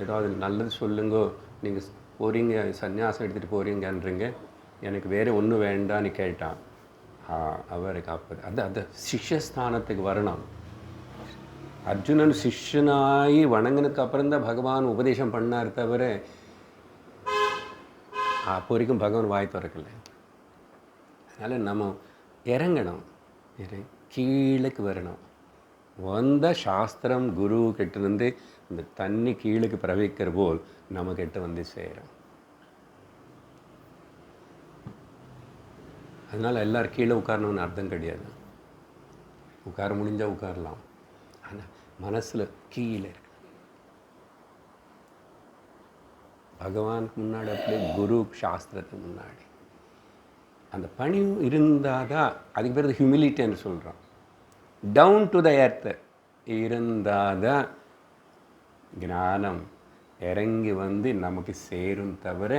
Speaker 1: ஏதாவது நல்லது சொல்லுங்கோ, நீங்கள் போகிறீங்க சன்னியாசம் எடுத்துகிட்டு போகிறீங்கன்றீங்க, எனக்கு வேறு ஒன்றும் வேண்டான்னு கேட்டான். அவருக்கு அப்போ அது சிஷ்யஸ்தானத்துக்கு வரணும். அர்ஜுனன் சிஷ்யனாகி வணங்கினதுக்கு அப்புறம்தான் பகவான் உபதேசம் பண்ணார் தவிர அப்போ வரைக்கும் பகவான் வாய் திறக்கலை. அதனால் நம்ம இறங்கணும், கீழேக்கு வரணும். வந்த சாஸ்திரம் குரு கிட்டேருந்து இந்த தண்ணி கீழேக்கு பிரவகிக்கிற போல் நம்ம கிட்ட வந்து சேரும். அதனால் எல்லோரும் கீழே உட்காரணும்னு அர்த்தம் கிடையாது. உட்கார முடிஞ்சால் உட்காரலாம், ஆனால் மனசில் கீழே இருக்கு. பகவானுக்கு முன்னாடி அப்படியே குரு சாஸ்திரத்துக்கு முன்னாடி அந்த பணிவு இருந்தால் தான், அதுக்கு பேர் ஹியூமிலிட்டின்னு சொல்கிறோம். டவுன் டு த எர்த் இருந்தால் தான் ஞானம் இறங்கி வந்து நமக்கு சேரும். தவிர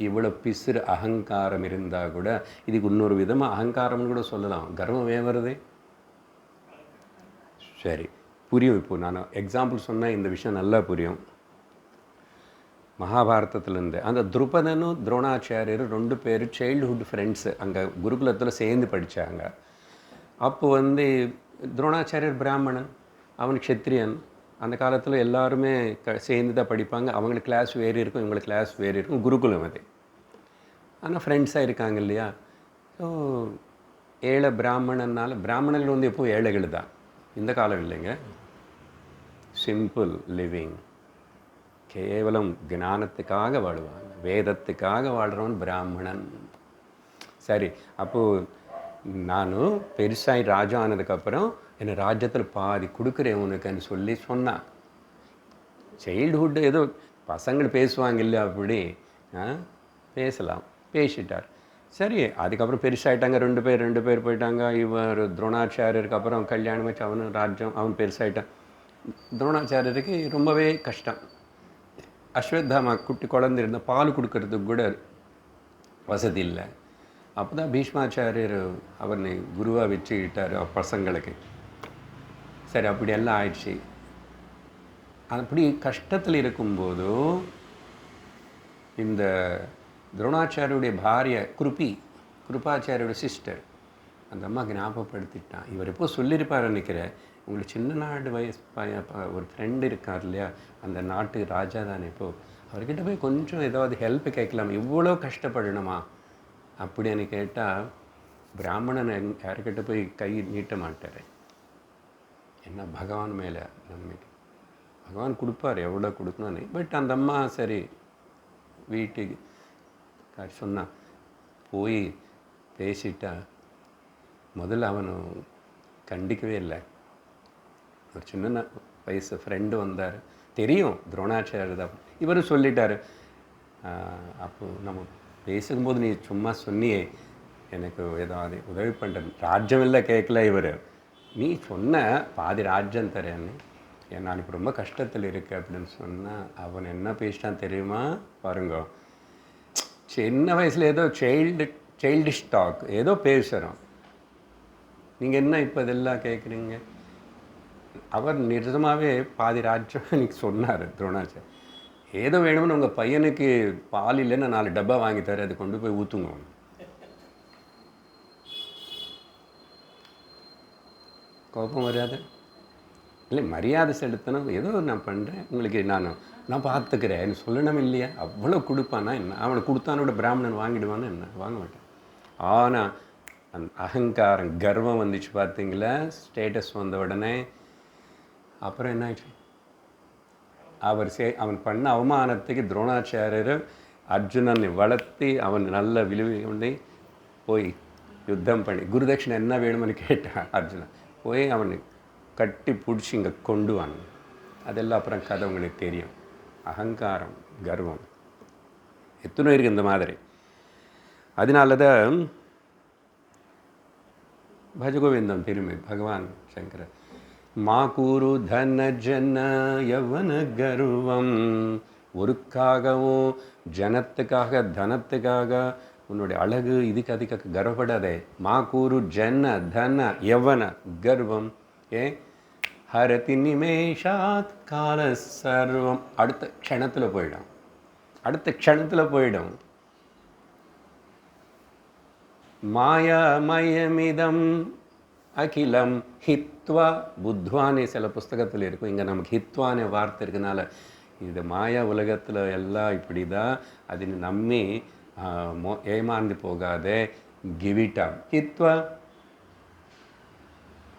Speaker 1: இவ்வளோ பிசுறு அகங்காரம் இருந்தால் கூட, இதுக்கு இன்னொரு விதமாக அகங்காரம்னு கூட சொல்லலாம், கர்வமே வருது. சரி, புரியும். இப்போ நான் எக்ஸாம்பிள் சொன்னால் இந்த விஷயம் நல்லா புரியும். மகாபாரதத்துலேருந்து அந்த துருபதனும் துரோணாச்சாரியரும் 2 பேர் சைல்டுஹுட் ஃப்ரெண்ட்ஸு. அங்கே குருகுலத்தில் சேர்ந்து படித்தாங்க. அப்போது துரோணாச்சாரியர் பிராமணன், அவன் க்ஷத்ரியன். அந்த காலத்தில் எல்லாருமே சேர்ந்து தான் படிப்பாங்க. அவங்களுக்கு கிளாஸ் வேறு இருக்கும், இவங்களுக்கு கிளாஸ் வேறு இருக்கும். குருகுலம் அது. ஆனால் ஃப்ரெண்ட்ஸாக இருக்காங்க இல்லையா? ஸோ ஏழை பிராமணனால், பிராமணர்கள் எப்போது ஏழைகள் தான், இந்த காலம் இல்லைங்க. சிம்பிள் லிவிங், கேவலம் ஞானத்துக்காக வாழுவாங்க, வேதத்துக்காக வாழ்கிறவன் பிராமணன். சரி, அப்போது நானும் பெருசாகி ராஜா ஆனதுக்கப்புறம் என்னை ராஜ்யத்தில் பாதி கொடுக்குறேன் உனக்குன்னு சொல்லி சொன்னான். சைல்டுஹுட்டு ஏதோ பசங்கள் பேசுவாங்க இல்லையா, அப்படி பேசலாம், பேசிட்டார். சரி, அதுக்கப்புறம் பெருசாகிட்டாங்க. 2 பேர் போயிட்டாங்க. இவர் துரோணாச்சாரியருக்கு அப்புறம் கல்யாணம் வச்சு அவனு ராஜ்யம், அவன் பெருசாகிட்டான். துரோணாச்சாரியருக்கு ரொம்பவே கஷ்டம். அஸ்வத்தாமா குட்டி குழந்தை இருந்த பால் கொடுக்கறதுக்கு கூட வசதி இல்லை. அப்போ தான் பீஷ்மாச்சாரியர் அவனை குருவாக வச்சுக்கிட்டார் பசங்களுக்கு. சரி, அப்படியெல்லாம் ஆயிடுச்சு. அப்படி கஷ்டத்தில் இருக்கும்போதும் இந்த துரோணாச்சாரியுடைய பாரிய கிருபாச்சாரியோட சிஸ்டர், அந்த அம்மாவுக்கு ஞாபகப்படுத்திட்டான். இவர் எப்போ சொல்லியிருப்பார் நினைக்கிறேன், உங்களுக்கு சின்ன நாடு வயசு ஒரு ஃப்ரெண்டு இருக்கார் இல்லையா, அந்த நாட்டு ராஜா தானே, இப்போது அவர்கிட்ட போய் கொஞ்சம் ஏதாவது ஹெல்ப் கேட்கலாம், இவ்வளோ கஷ்டப்படணுமா அப்படின்னு கேட்டால் பிராமணன் யார்கிட்ட போய் கை நீட்ட மாட்டார். என்ன பகவான் மேலே நம்பிக்கை, பகவான் கொடுப்பார் எவ்வளோ கொடுக்கணும்னு. பட் அந்த அம்மா சரி வீட்டுக்கு சொன்னான், போய் பேசிட்டா. முதல்ல அவனு கண்டிக்கவே இல்லை. ஒரு சின்ன வயசு ஃப்ரெண்டு வந்தார், தெரியும் துரோணாச்சாரியர் தான். இவரும் சொல்லிட்டார். அப்போது நம்ம பேசும்போது நீ சும்மா சொன்னியே எனக்கு ஏதாவது உதவி பண்ணுறேன், ராஜ்யம் இல்லை கேட்கல இவர், நீ சொன்ன பாதி ராஜ்யம் தரேன்னு, நான் இப்போ ரொம்ப கஷ்டத்தில் இருக்கு அப்படின்னு சொன்னால் அவன் என்ன பேசிட்டான் தெரியுமா? பாருங்க, சின்ன வயசில் ஏதோ சைல்டிஷ் டாக் ஏதோ பேசுகிறோம், நீங்கள் என்ன இப்போ இதெல்லாம் கேட்குறீங்க? அவர் நிஜமாகவே பாதி ராஜ்யம் எனக்கு சொன்னார் துரோணாச்சார். ஏதோ வேணும்னு உங்கள் பையனுக்கு பால் இல்லைன்னு 4 டப்பா வாங்கி தர, அதை கொண்டு போய் ஊற்றுங்க. கோபம் வராது இல்லை, மரியாதை செலுத்தணும். ஏதோ நான் பண்ணுறேன், உங்களுக்கு நான் பார்த்துக்கிறேன் சொல்லணும் இல்லையா? அவ்வளோ கொடுப்பானா என்ன? அவனை கொடுத்தானோட பிராமணன் வாங்கிடுவான்னு என்ன? வாங்க மாட்டேன். ஆனால் அந்த அகங்காரம் கர்வம் வந்துச்சு பார்த்தீங்களா, ஸ்டேட்டஸ் வந்த உடனே அப்புறம் என்ன ஆயிடுச்சு? அவன் பண்ண அவமானத்துக்கு துரோணாச்சாரியர் அர்ஜுனனை வளர்த்தி அவன் நல்ல விழுவி கொண்டு போய் யுத்தம் பண்ணி குருதட்சிணை என்ன வேணும்னு கேட்டான். அர்ஜுனன் போய் அவனை கட்டி பிடிச்சி இங்கே கொண்டு வாங்க. அதெல்லாம் அப்புறம் கதை உங்களுக்கு தெரியும். அகங்காரம் கர்வம் எத்தனை இருக்குது இந்த மாதிரி. அதனால தான் பஜகோவிந்தம் திரும்பி பகவான் சங்கரர் மா கூரு தன ஜன யவன கர்வம். ஒருக்காகவும் ஜனத்துக்காக தனத்துக்காக உன்னுடைய அழகு இதுக்கு அதுக்காக கர்வப்படாதே. மா கூரு ஜன தன யவன கர்வம். ஏன் ஹரதி நிமேஷாத் கால சர்வம். அடுத்த க்ஷணத்தில் போயிடும், அடுத்த க்ஷணத்தில் போயிடும். மாயாமயமிதம் அகிலம் ஹித்வா புத்வானே சில புஸ்தகத்தில் இருக்கும். இங்கே நமக்கு ஹித்வானே வார்த்தை இருக்கனால இது மாயா உலகத்தில் எல்லாம் இப்படி தான். அது நம்மி ஏமாந்து போகாதே. கிவிட்டா ஹித்வா.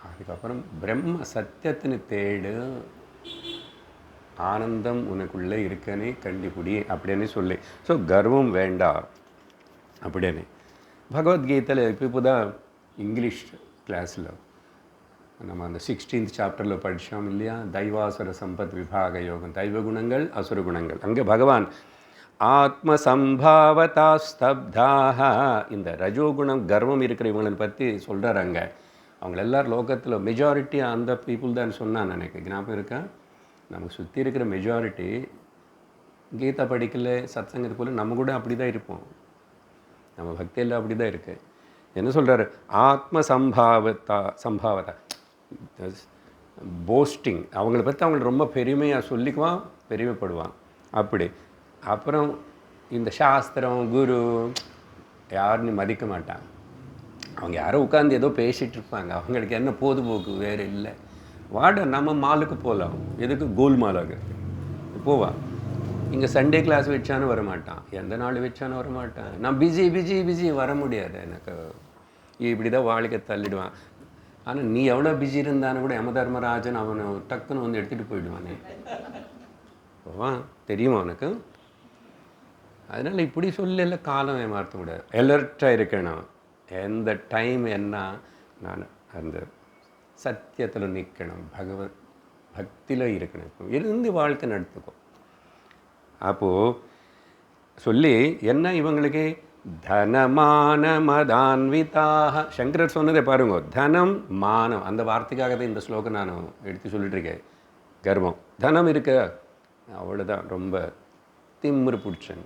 Speaker 1: அதுக்கப்புறம் பிரம்ம சத்தியத்தின்னு தேடு, ஆனந்தம் உனக்குள்ளே இருக்கனே கண்டிப்புடி அப்படின்னு சொல்லி. ஸோ கர்வம் வேண்டாம் அப்படின்னு பகவத்கீதையில் இப்போ தான் இங்கிலீஷ் கிளாஸில் நம்ம அந்த 16th சாப்டரில் படித்தோம் இல்லையா, தெய்வாசுர சம்பத் விபாக யோகம், தெய்வ குணங்கள் அசுர குணங்கள். அங்கே பகவான் ஆத்ம சம்பாவதா ஸ்தப்தாக, இந்த ரஜோகுணம் கர்வம் இருக்கிற இவங்களை பற்றி சொல்கிறாங்க. அவங்க எல்லோரும் லோகத்தில் மெஜாரிட்டி அந்த பீப்புள் தான் சொன்னான். எனக்கு ஞாபகம் இருக்கா, நமக்கு சுற்றி இருக்கிற மெஜாரிட்டி கீதா படிக்கல, சத்சங்கத்து போல நம்ம கூட அப்படி தான் இருப்போம். நம்ம பக்தியில் அப்படி தான் இருக்குது. என்ன சொல்கிறாரு, ஆத்ம சம்பாவதா போஸ்டிங், அவங்கள பற்றி அவங்களுக்கு ரொம்ப பெருமையாக சொல்லிக்குவான், பெருமைப்படுவான் அப்படி. அப்புறம் இந்த சாஸ்திரம் குரு யாருன்னு மதிக்க மாட்டான். அவங்க யாரோ உட்காந்து ஏதோ பேசிகிட்டு இருப்பாங்க, அவங்களுக்கு என்ன பொழுதுபோக்கு வேறு இல்லை. வாட நம்ம மாலுக்கு போகலாம், எதுக்கு கோல் மாலாக போவான். இங்கே சண்டே கிளாஸ் வச்சானு வரமாட்டான், எந்த நாள் வச்சானு வரமாட்டான். நான் பிஸி வர முடியாது, எனக்கு இப்படி தான் வாழ்க்கை தள்ளிடுவான். ஆனால் நீ எவ்வளோ பிஸி இருந்தானு கூட யமதர்மராஜன் அவனை டக்குன்னு வந்து எடுத்துகிட்டு போயிடுவானே, போவான், தெரியுமா அவனுக்கு. அதனால் இப்படி சொல்லல, காலம் ஏமாற்றக்கூடாது, அலர்ட்டாக இருக்கணும். எந்த டைம் என்ன நான் அந்த சத்தியத்தில் நிற்கணும், பகவத் பக்தியில் இருக்கணும், இருந்து வாழ்க்கை நடத்துக்கும். அப்போது சொல்லி என்ன இவங்களுக்கு தனமான மதான்விதாக, சங்கரர் சொன்னதை பாருங்க, தனம் மானம், அந்த வார்த்தைக்காக தான் இந்த ஸ்லோகம் நான் எடுத்து சொல்லிட்டுருக்கேன். கர்வம் தனம் இருக்க அவ்வளோதான், ரொம்ப திமிரு பிடிச்சேன்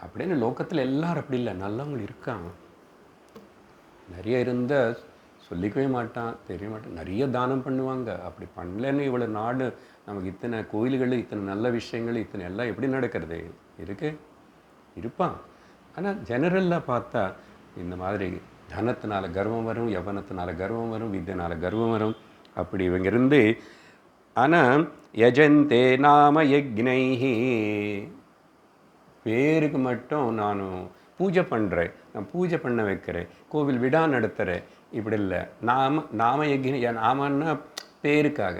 Speaker 1: அப்படின்னு. லோகத்தில் எல்லாரும் அப்படி இல்லை, நல்லவங்க இருக்காங்க. நிறைய இருந்த சொல்லிக்கவே மாட்டான், தெரிய மாட்டான், நிறைய தானம் பண்ணுவாங்க. அப்படி பண்ணலன்னு இவ்வளோ நாடு நமக்கு இத்தனை கோயில்கள், இத்தனை நல்ல விஷயங்கள், இத்தனை எல்லாம் எப்படி நடக்கிறது இருப்பான். ஆனால் ஜெனரலாக பார்த்தா இந்த மாதிரி தனத்தினால கர்வம் வரும், யவனத்தினால கர்வம் வரும், வித்தியனால் கர்வம் வரும், அப்படி இவங்க இருந்து. ஆனால் யஜந்தே நாம யக்ஞைஹி, பேருக்கு மட்டும் நான் பூஜை பண்ணுறேன், நான் பூஜை பண்ண வைக்கிறேன், கோவில் விடா நடத்துகிறேன், இப்படி இல்லை. நாம யக்ஞ, நாமன்னா பேருக்காக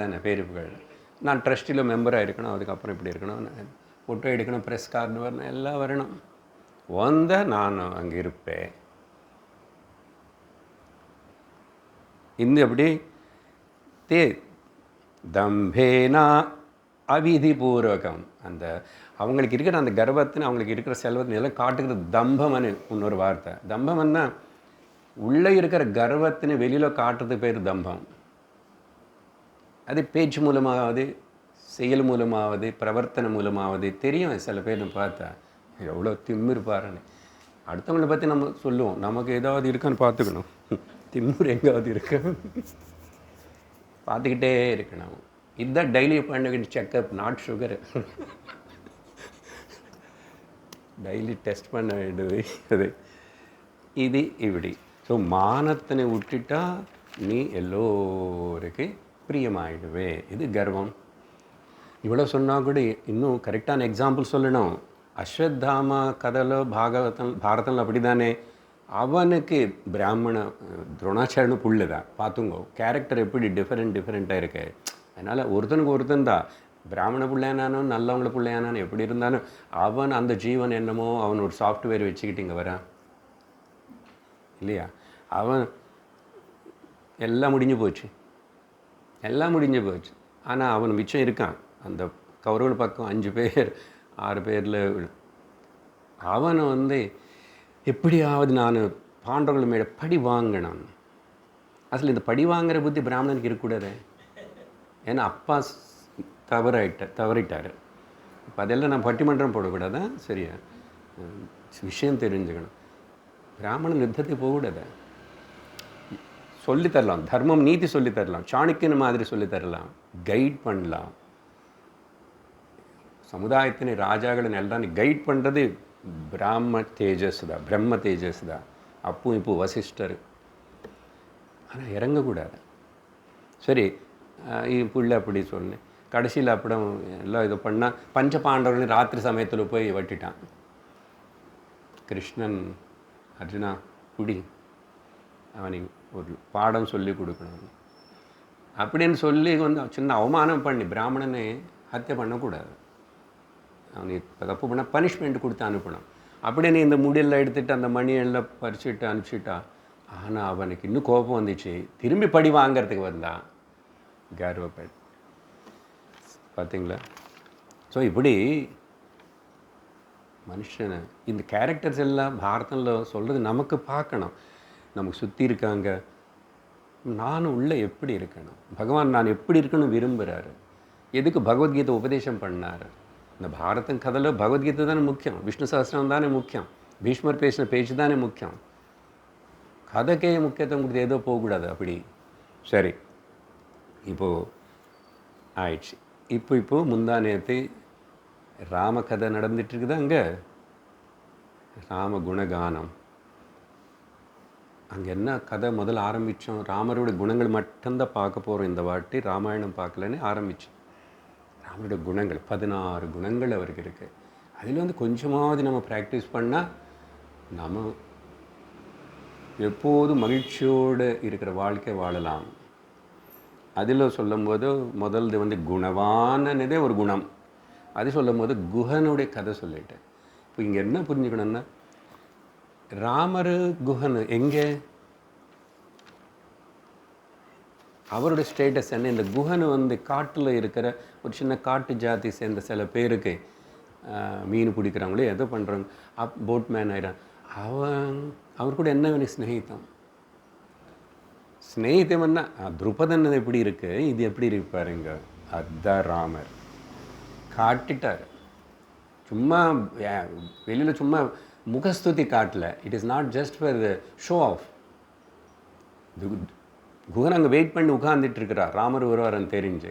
Speaker 1: தானே, பேருப்புகள். நான் ட்ரஸ்ட்டில் மெம்பராக இருக்கணும், அதுக்கப்புறம் இப்படி இருக்கணும், ஃபோட்டோ எடுக்கணும், ப்ரெஸ் கார்டு வரணும், எல்லாம் வரணும், வந்தால் நான் அங்கே இருப்பேன். இன்னும் எப்படி தம்பேனா அவிதிபூர்வகம், அந்த அவங்களுக்கு இருக்கிற அந்த கர்வத்தின், அவங்களுக்கு இருக்கிற செல்வத்தின் எல்லாம் காட்டுக்கிறது தம்பம்னு இன்னொரு வார்த்தை. தம்பம்னா உள்ளே இருக்கிற கர்வத்தின்னு வெளியில் காட்டுறதுக்கு பேர் தம்பம். அது பேச்சு மூலமாவது, செயல் மூலமாவது, பிரவர்த்தனை மூலமாவது தெரியும். சில பேர் பார்த்தா எவ்வளோ திமிரு பாருன்னு. அடுத்தவங்களை பற்றி நம்ம சொல்லுவோம், நமக்கு ஏதாவது இருக்கான்னு பார்த்துக்கணும். திமிரு எங்காவது இருக்கு பார்த்துக்கிட்டே இருக்கணும். இதுதான் டெய்லி பண்ண checkup, not sugar, daily test பண்ண வேண்டியது அது. இது இப்படி. ஸோ மானத்தினை விட்டுட்டா நீ எல்லோருக்கு பிரியமாயிடுவே. இது கர்வம். இவ்வளோ சொன்னால் கூட இன்னும் கரெக்டான எக்ஸாம்பிள் சொல்லணும். அஸ்வத்தாமா கதையில் பாரதத்தில் அப்படி தானே, அவனுக்கு பிராமண துரோணாச்சாரியனு புள்ளு தான். பார்த்துங்கோ கேரக்டர் எப்படி டிஃப்ரெண்ட்டாக இருக்கு. அதனால் ஒருத்தனுக்கு ஒருத்தன் தான். பிராமண பிள்ளையானாலும் நல்லவங்கள பிள்ளையானாலும் எப்படி இருந்தாலும் அவன் அந்த ஜீவன் என்னமோ அவன் ஒரு சாஃப்ட்வேர் வச்சுக்கிட்டு இங்கே வரான் இல்லையா. அவன் எல்லாம் முடிஞ்சு போச்சு. ஆனால் அவன் மிச்சம் இருக்கான். அந்த கௌரவ பக்கம் 5 பேர் 6 பேரில் அவனை எப்படியாவது நான் பாண்டவர்கள் மேலே படி வாங்கினான். அசல் இந்த படி வாங்குற புத்தி பிராமணனுக்கு இருக்கக்கூடாது. ஏன்னா அப்பா தவறிட்டார். இப்போ அதெல்லாம் நான் பட்டிமன்றம் போடக்கூடாதா? சரியா விஷயம் தெரிஞ்சுக்கணும். பிராமணன் யுத்தத்துக்கு போகக்கூடாது. சொல்லித்தரலாம், தர்மம் நீதி சொல்லித்தரலாம், சாணக்கியன் மாதிரி சொல்லித்தரலாம், கைட் பண்ணலாம். சமுதாயத்தினை ராஜாக்களை எல்லாம் கைட் பண்ணுறது பிரம்ம தேஜஸ் தான். அப்போ இப்போ வசிஷ்டர். ஆனால் இறங்கக்கூடாது. சரி, புள்ள அப்படி சொன்னேன். கடைசியில் அப்படம் எல்லாம் இது பண்ணால் பஞ்ச பாண்டவர்களையும் ராத்திரி சமயத்தில் போய் வெட்டிட்டான். கிருஷ்ணன் அர்ஜுனா குடி, அவனுக்கு ஒரு பாடம் சொல்லி கொடுக்கணும் அப்படின்னு சொல்லி சின்ன அவமானம் பண்ணி பிராமணனை ஹத்தியை பண்ணக்கூடாது. அவனுக்கு தப்பு பண்ண பனிஷ்மெண்ட் கொடுத்து அனுப்பணும். அப்படின்னு இந்த முடியெல்லாம் எடுத்துகிட்டு அந்த மணியெல்லாம் பறிச்சுட்டு அனுப்பிச்சிட்டா. ஆனால் அவனுக்கு இன்னும் கோபம் வந்துச்சு. திரும்பி படி வாங்கிறதுக்கு வந்தான். கர்வப்பட் பார்த்தீங்களா? ஸோ இப்படி மனுஷனை இந்த கேரக்டர்ஸ் எல்லாம் பாரதத்தில் சொல்கிறது நமக்கு பார்க்கணும். நமக்கு சுற்றி இருக்காங்க. நானும் உள்ளே எப்படி இருக்கணும், பகவான் நான் எப்படி இருக்கணும் விரும்புகிறாரு. எதுக்கு பகவத்கீதை உபதேசம் பண்ணார்? இந்த பாரதம் கதையில் பகவத்கீதை தானே முக்கியம், விஷ்ணு சஹஸ்ரம் தானே முக்கியம், பீஷ்மர் பேசின பேச்சு தானே முக்கியம். கதைக்கே முக்கியத்துவம் கொடுத்து ஏதோ போகக்கூடாது. அப்படி சரி, இப்போது ஆயிடுச்சு. இப்போ முந்தா நேற்று ராம கதை நடந்துட்டுருக்குது. அங்கே ராம குணகானம். அங்கே என்ன கதை முதல்ல ஆரம்பித்தோம்? ராமரோட குணங்கள் மட்டும்தான் பார்க்க போகிறோம் இந்த வாட்டி. ராமாயணம் பார்க்கலன்னு ஆரம்பித்தோம். ராமரோட குணங்கள் 16 குணங்கள் அவருக்கு இருக்குது. அதில் கொஞ்சமாவது நம்ம ப்ராக்டிஸ் பண்ணால் நம்ம எப்போதும் மகிழ்ச்சியோடு இருக்கிற வாழ்க்கை வாழலாம். அதில் சொல்லும்போது முதல்து குணவானதே ஒரு குணம். அது சொல்லும்போது குஹனுடைய கதை சொல்லிட்டேன். இப்போ இங்கே என்ன புரிஞ்சுக்கணும்னா, ராமர் குஹன் எங்கே, அவருடைய ஸ்டேட்டஸ் என்ன? இந்த குஹன் காட்டில் இருக்கிற ஒரு சின்ன காட்டு ஜாதி சேர்ந்த சில பேருக்கு மீன் பிடிக்கிறாங்களே எதோ பண்ணுறாங்க, போட்மேன் ஆயிடான். அவர் கூட என்ன வேணும்? ஸ்நேகிதம்னா துருபதன் எப்படி இருக்குது, இது எப்படி இருப்பாருங்க? அதுதான் ராமர் காட்டிட்டார். சும்மா வெளியில் சும்மா முகஸ்துதி காட்டல. It is not just for show off. Guhan அங்கே வெயிட் பண்ணி உட்கார்ந்துட்டு இருக்கிறார். ராமர் வருவார்னு தெரிஞ்சு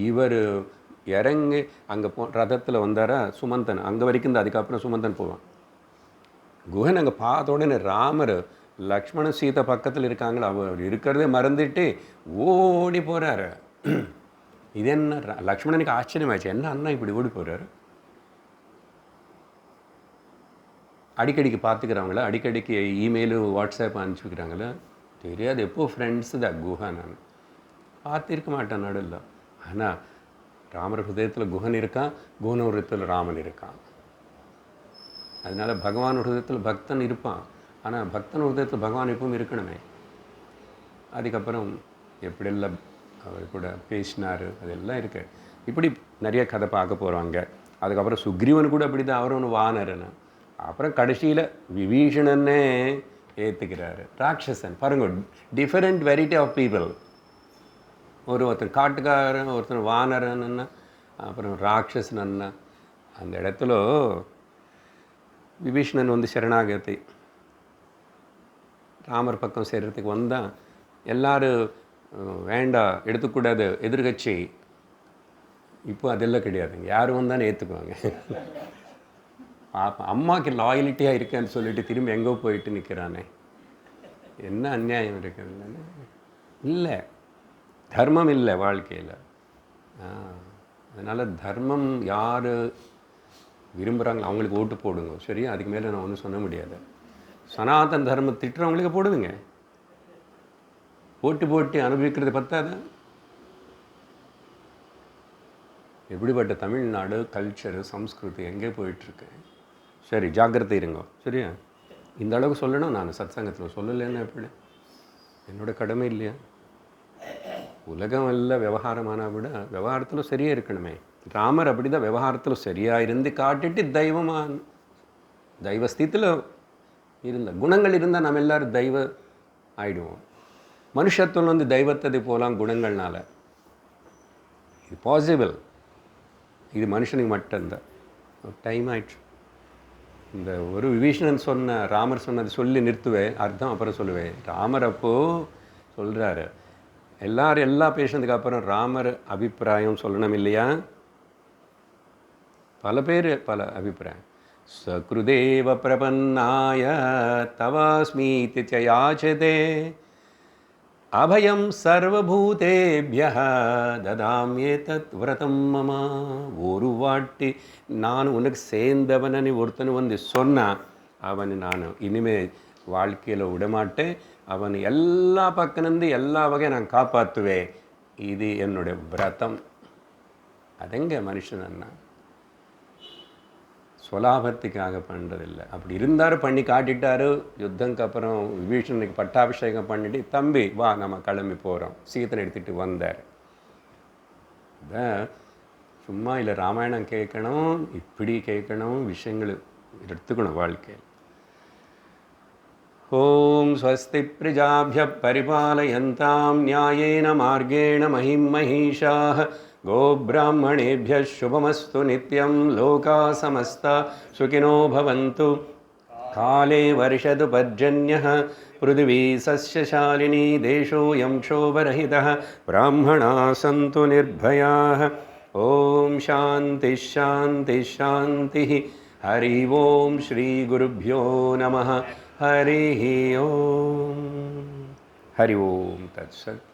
Speaker 1: இவர் இறங்கி அங்கே ரதத்தில் வந்தாரா சுமந்தன் அங்கே வரைக்கும் இந்த, அதுக்கப்புறம் சுமந்தன் போவான். குஹன் அங்கே பார்த்த உடனே ராமர் லக்ஷ்மணன் சீதை பக்கத்தில் இருக்காங்களா, அவர் இருக்கிறதே மறந்துட்டு ஓடி போகிறாரு. இது என்ன? லக்ஷ்மணனுக்கு ஆச்சரியமாச்சு, என்ன அண்ணா இப்படி ஓடி போகிறாரு? அடிக்கடிக்கு பார்த்துக்கிறாங்களா, அடிக்கடிக்கு இமெயிலு வாட்ஸ்அப் அனுப்பிச்சுக்கிறாங்களா தெரியாது. எப்போது ஃப்ரெண்ட்ஸு தான் குஹன். நான் பார்த்துருக்க மாட்டேன் நடுவில். ஆனால் ராமர் ஹிருதயத்தில் குஹன் இருக்கான், குஹன் ஹிருதயத்தில் ராமன் இருக்கான். அதனால் பகவான் ஹிருதயத்தில் பக்தன் இருப்பான். ஆனால் பக்தன் ஹிருதயத்தில் பகவான் எப்பவும் இருக்கணுமே. அதுக்கப்புறம் எப்படியெல்லாம் அவர் கூட பேசினார் அதெல்லாம் இருக்கு. இப்படி நிறைய கதை பார்க்க போகிறாங்க. அதுக்கப்புறம் சுக்ரீவன் கூட அப்படி தான், அவரும் வானரன். அப்புறம் கடைசியில் விபீஷணன்னே ஏற்றுக்கிறாரு. ராட்சசன் பாருங்க, டிஃபரெண்ட் வெரைட்டி ஆஃப் பீப்புள். ஒருத்தர் காட்டுக்காரன், ஒருத்தர் வானரன்னா, அப்புறம் ராட்சசனன்னா. அந்த இடத்துல விபீஷணன் சரணாகதி ராமர் பக்கம் சேர்கிறதுக்கு வந்தால் எல்லோரும் வேண்டாம் எடுத்துக்கூடாது எதிர்கட்சி. இப்போ அதெல்லாம் கிடையாதுங்க, யாரும் வந்தானே ஏற்றுக்குவாங்க. அம்மாவுக்கு லாயலிட்டியாக இருக்கேன்னு சொல்லிட்டு திரும்பி எங்கோ போயிட்டு நிற்கிறானே, என்ன அநியாயம் இருக்குதுன்னு. இல்லை, தர்மம் இல்லை வாழ்க்கையில். அதனால் தர்மம் யார் விரும்புகிறாங்களோ அவங்களுக்கு ஓட்டு போடுங்க. சரி, அதுக்கு மேலே நான் ஒன்றும் சொல்ல முடியாது. சனாதன தர்மம் திட்டுறவங்களுக்கு போடுதுங்க. போட்டு அனுபவிக்கிறது பத்தாது. எப்படிப்பட்ட தமிழ்நாடு கல்ச்சரு சம்ஸ்கிருதி எங்கே போயிட்டுருக்கு. சரி, ஜாக்கிரதை இருங்க. சரியா? இந்த அளவுக்கு சொல்லணும். நான் சத்சங்கத்தில் சொல்லலைன்னா எப்படி? என்னோட கடமை இல்லையா? உலகம் எல்லாம் விவகாரமானால் விட விவகாரத்தில் சரியாக இருக்கணுமே. ராமர் அப்படி தான் விவகாரத்தில் சரியாக இருந்து காட்டிட்டு தெய்வஸ்தீத்தில் இருந்த குணங்கள் இருந்தால் நம்ம எல்லோரும் தெய்வ ஆகிடுவோம். மனுஷத்துவம் தெய்வத்தது போகலாம் குணங்கள்னால. இது பாசிபிள். இது மனுஷனுக்கு மட்டும்தான். டைம் ஆயிடுச்சு. இந்த ஒரு விபீஷணன் ராமர் சொன்னது சொல்லி நிறுத்துவேன், அர்த்தம் அப்புறம் சொல்லுவேன். ராமர் அப்போது சொல்கிறாரு, எல்லாம் பேசினதுக்கு அப்புறம் ராமர் அபிப்பிராயம் சொல்லணும் இல்லையா? பல பேர் பல அபிப்பிராயம். சக்ருதேவ பிரபன்னாய தவாஸ்மீதி ச யாச்சதே அபயம் சர்வபூதேபியः ததாம்யேதத் விரதம் மம. ஒரு வாட்டி நான் உனக்கு சேர்ந்தவனு ஒருத்தன் சொன்னான், அவன் நான் இனிமேல் வாழ்க்கையில் விடமாட்டேன். அவன் எல்லா பக்கம்லேருந்து எல்லா வகையும் நான் காப்பாற்றுவேன். இது என்னுடைய விரதம். அதெங்க மனுஷன் அண்ணா சுலாபத்துக்காக பண்ணுறதில்லை. அப்படி இருந்தார், பண்ணி காட்டிட்டாரு. யுத்தம்க்கு அப்புறம் விபீஷணனுக்கு பட்டாபிஷேகம் பண்ணிட்டு, தம்பி வா நம்ம கிளம்பி போகிறோம், சீத்தனை எடுத்துகிட்டு வந்தார். சும்மா இல்லை, ராமாயணம் கேட்கணும், இப்படி கேட்கணும், விஷயங்கள் எடுத்துக்கணும் வாழ்க்கையில். ஓம் ஸ்வஸ்தி பிரஜாப்ய பரிபாலயந்தாம் நியாயேன மார்கேண மஹிம் மஹீஷாः கோப்ராஹ்மணேभ्यः शुभमस्तु नित्यं लोकाः समस्ताः सुखिनो भवन्तु काले वर्षतु पर्जन्यः पृथिवी सस्यशालिनी देशोऽयं क्षोभरहितः ब्राह्मणाः सन्तु निर्भयाः ॐ शान्तिः शान्तिः शान्तिः हरि ओं श्रीगुरुभ्यो नमः हरिः ओं हरि ओं तत्सत्।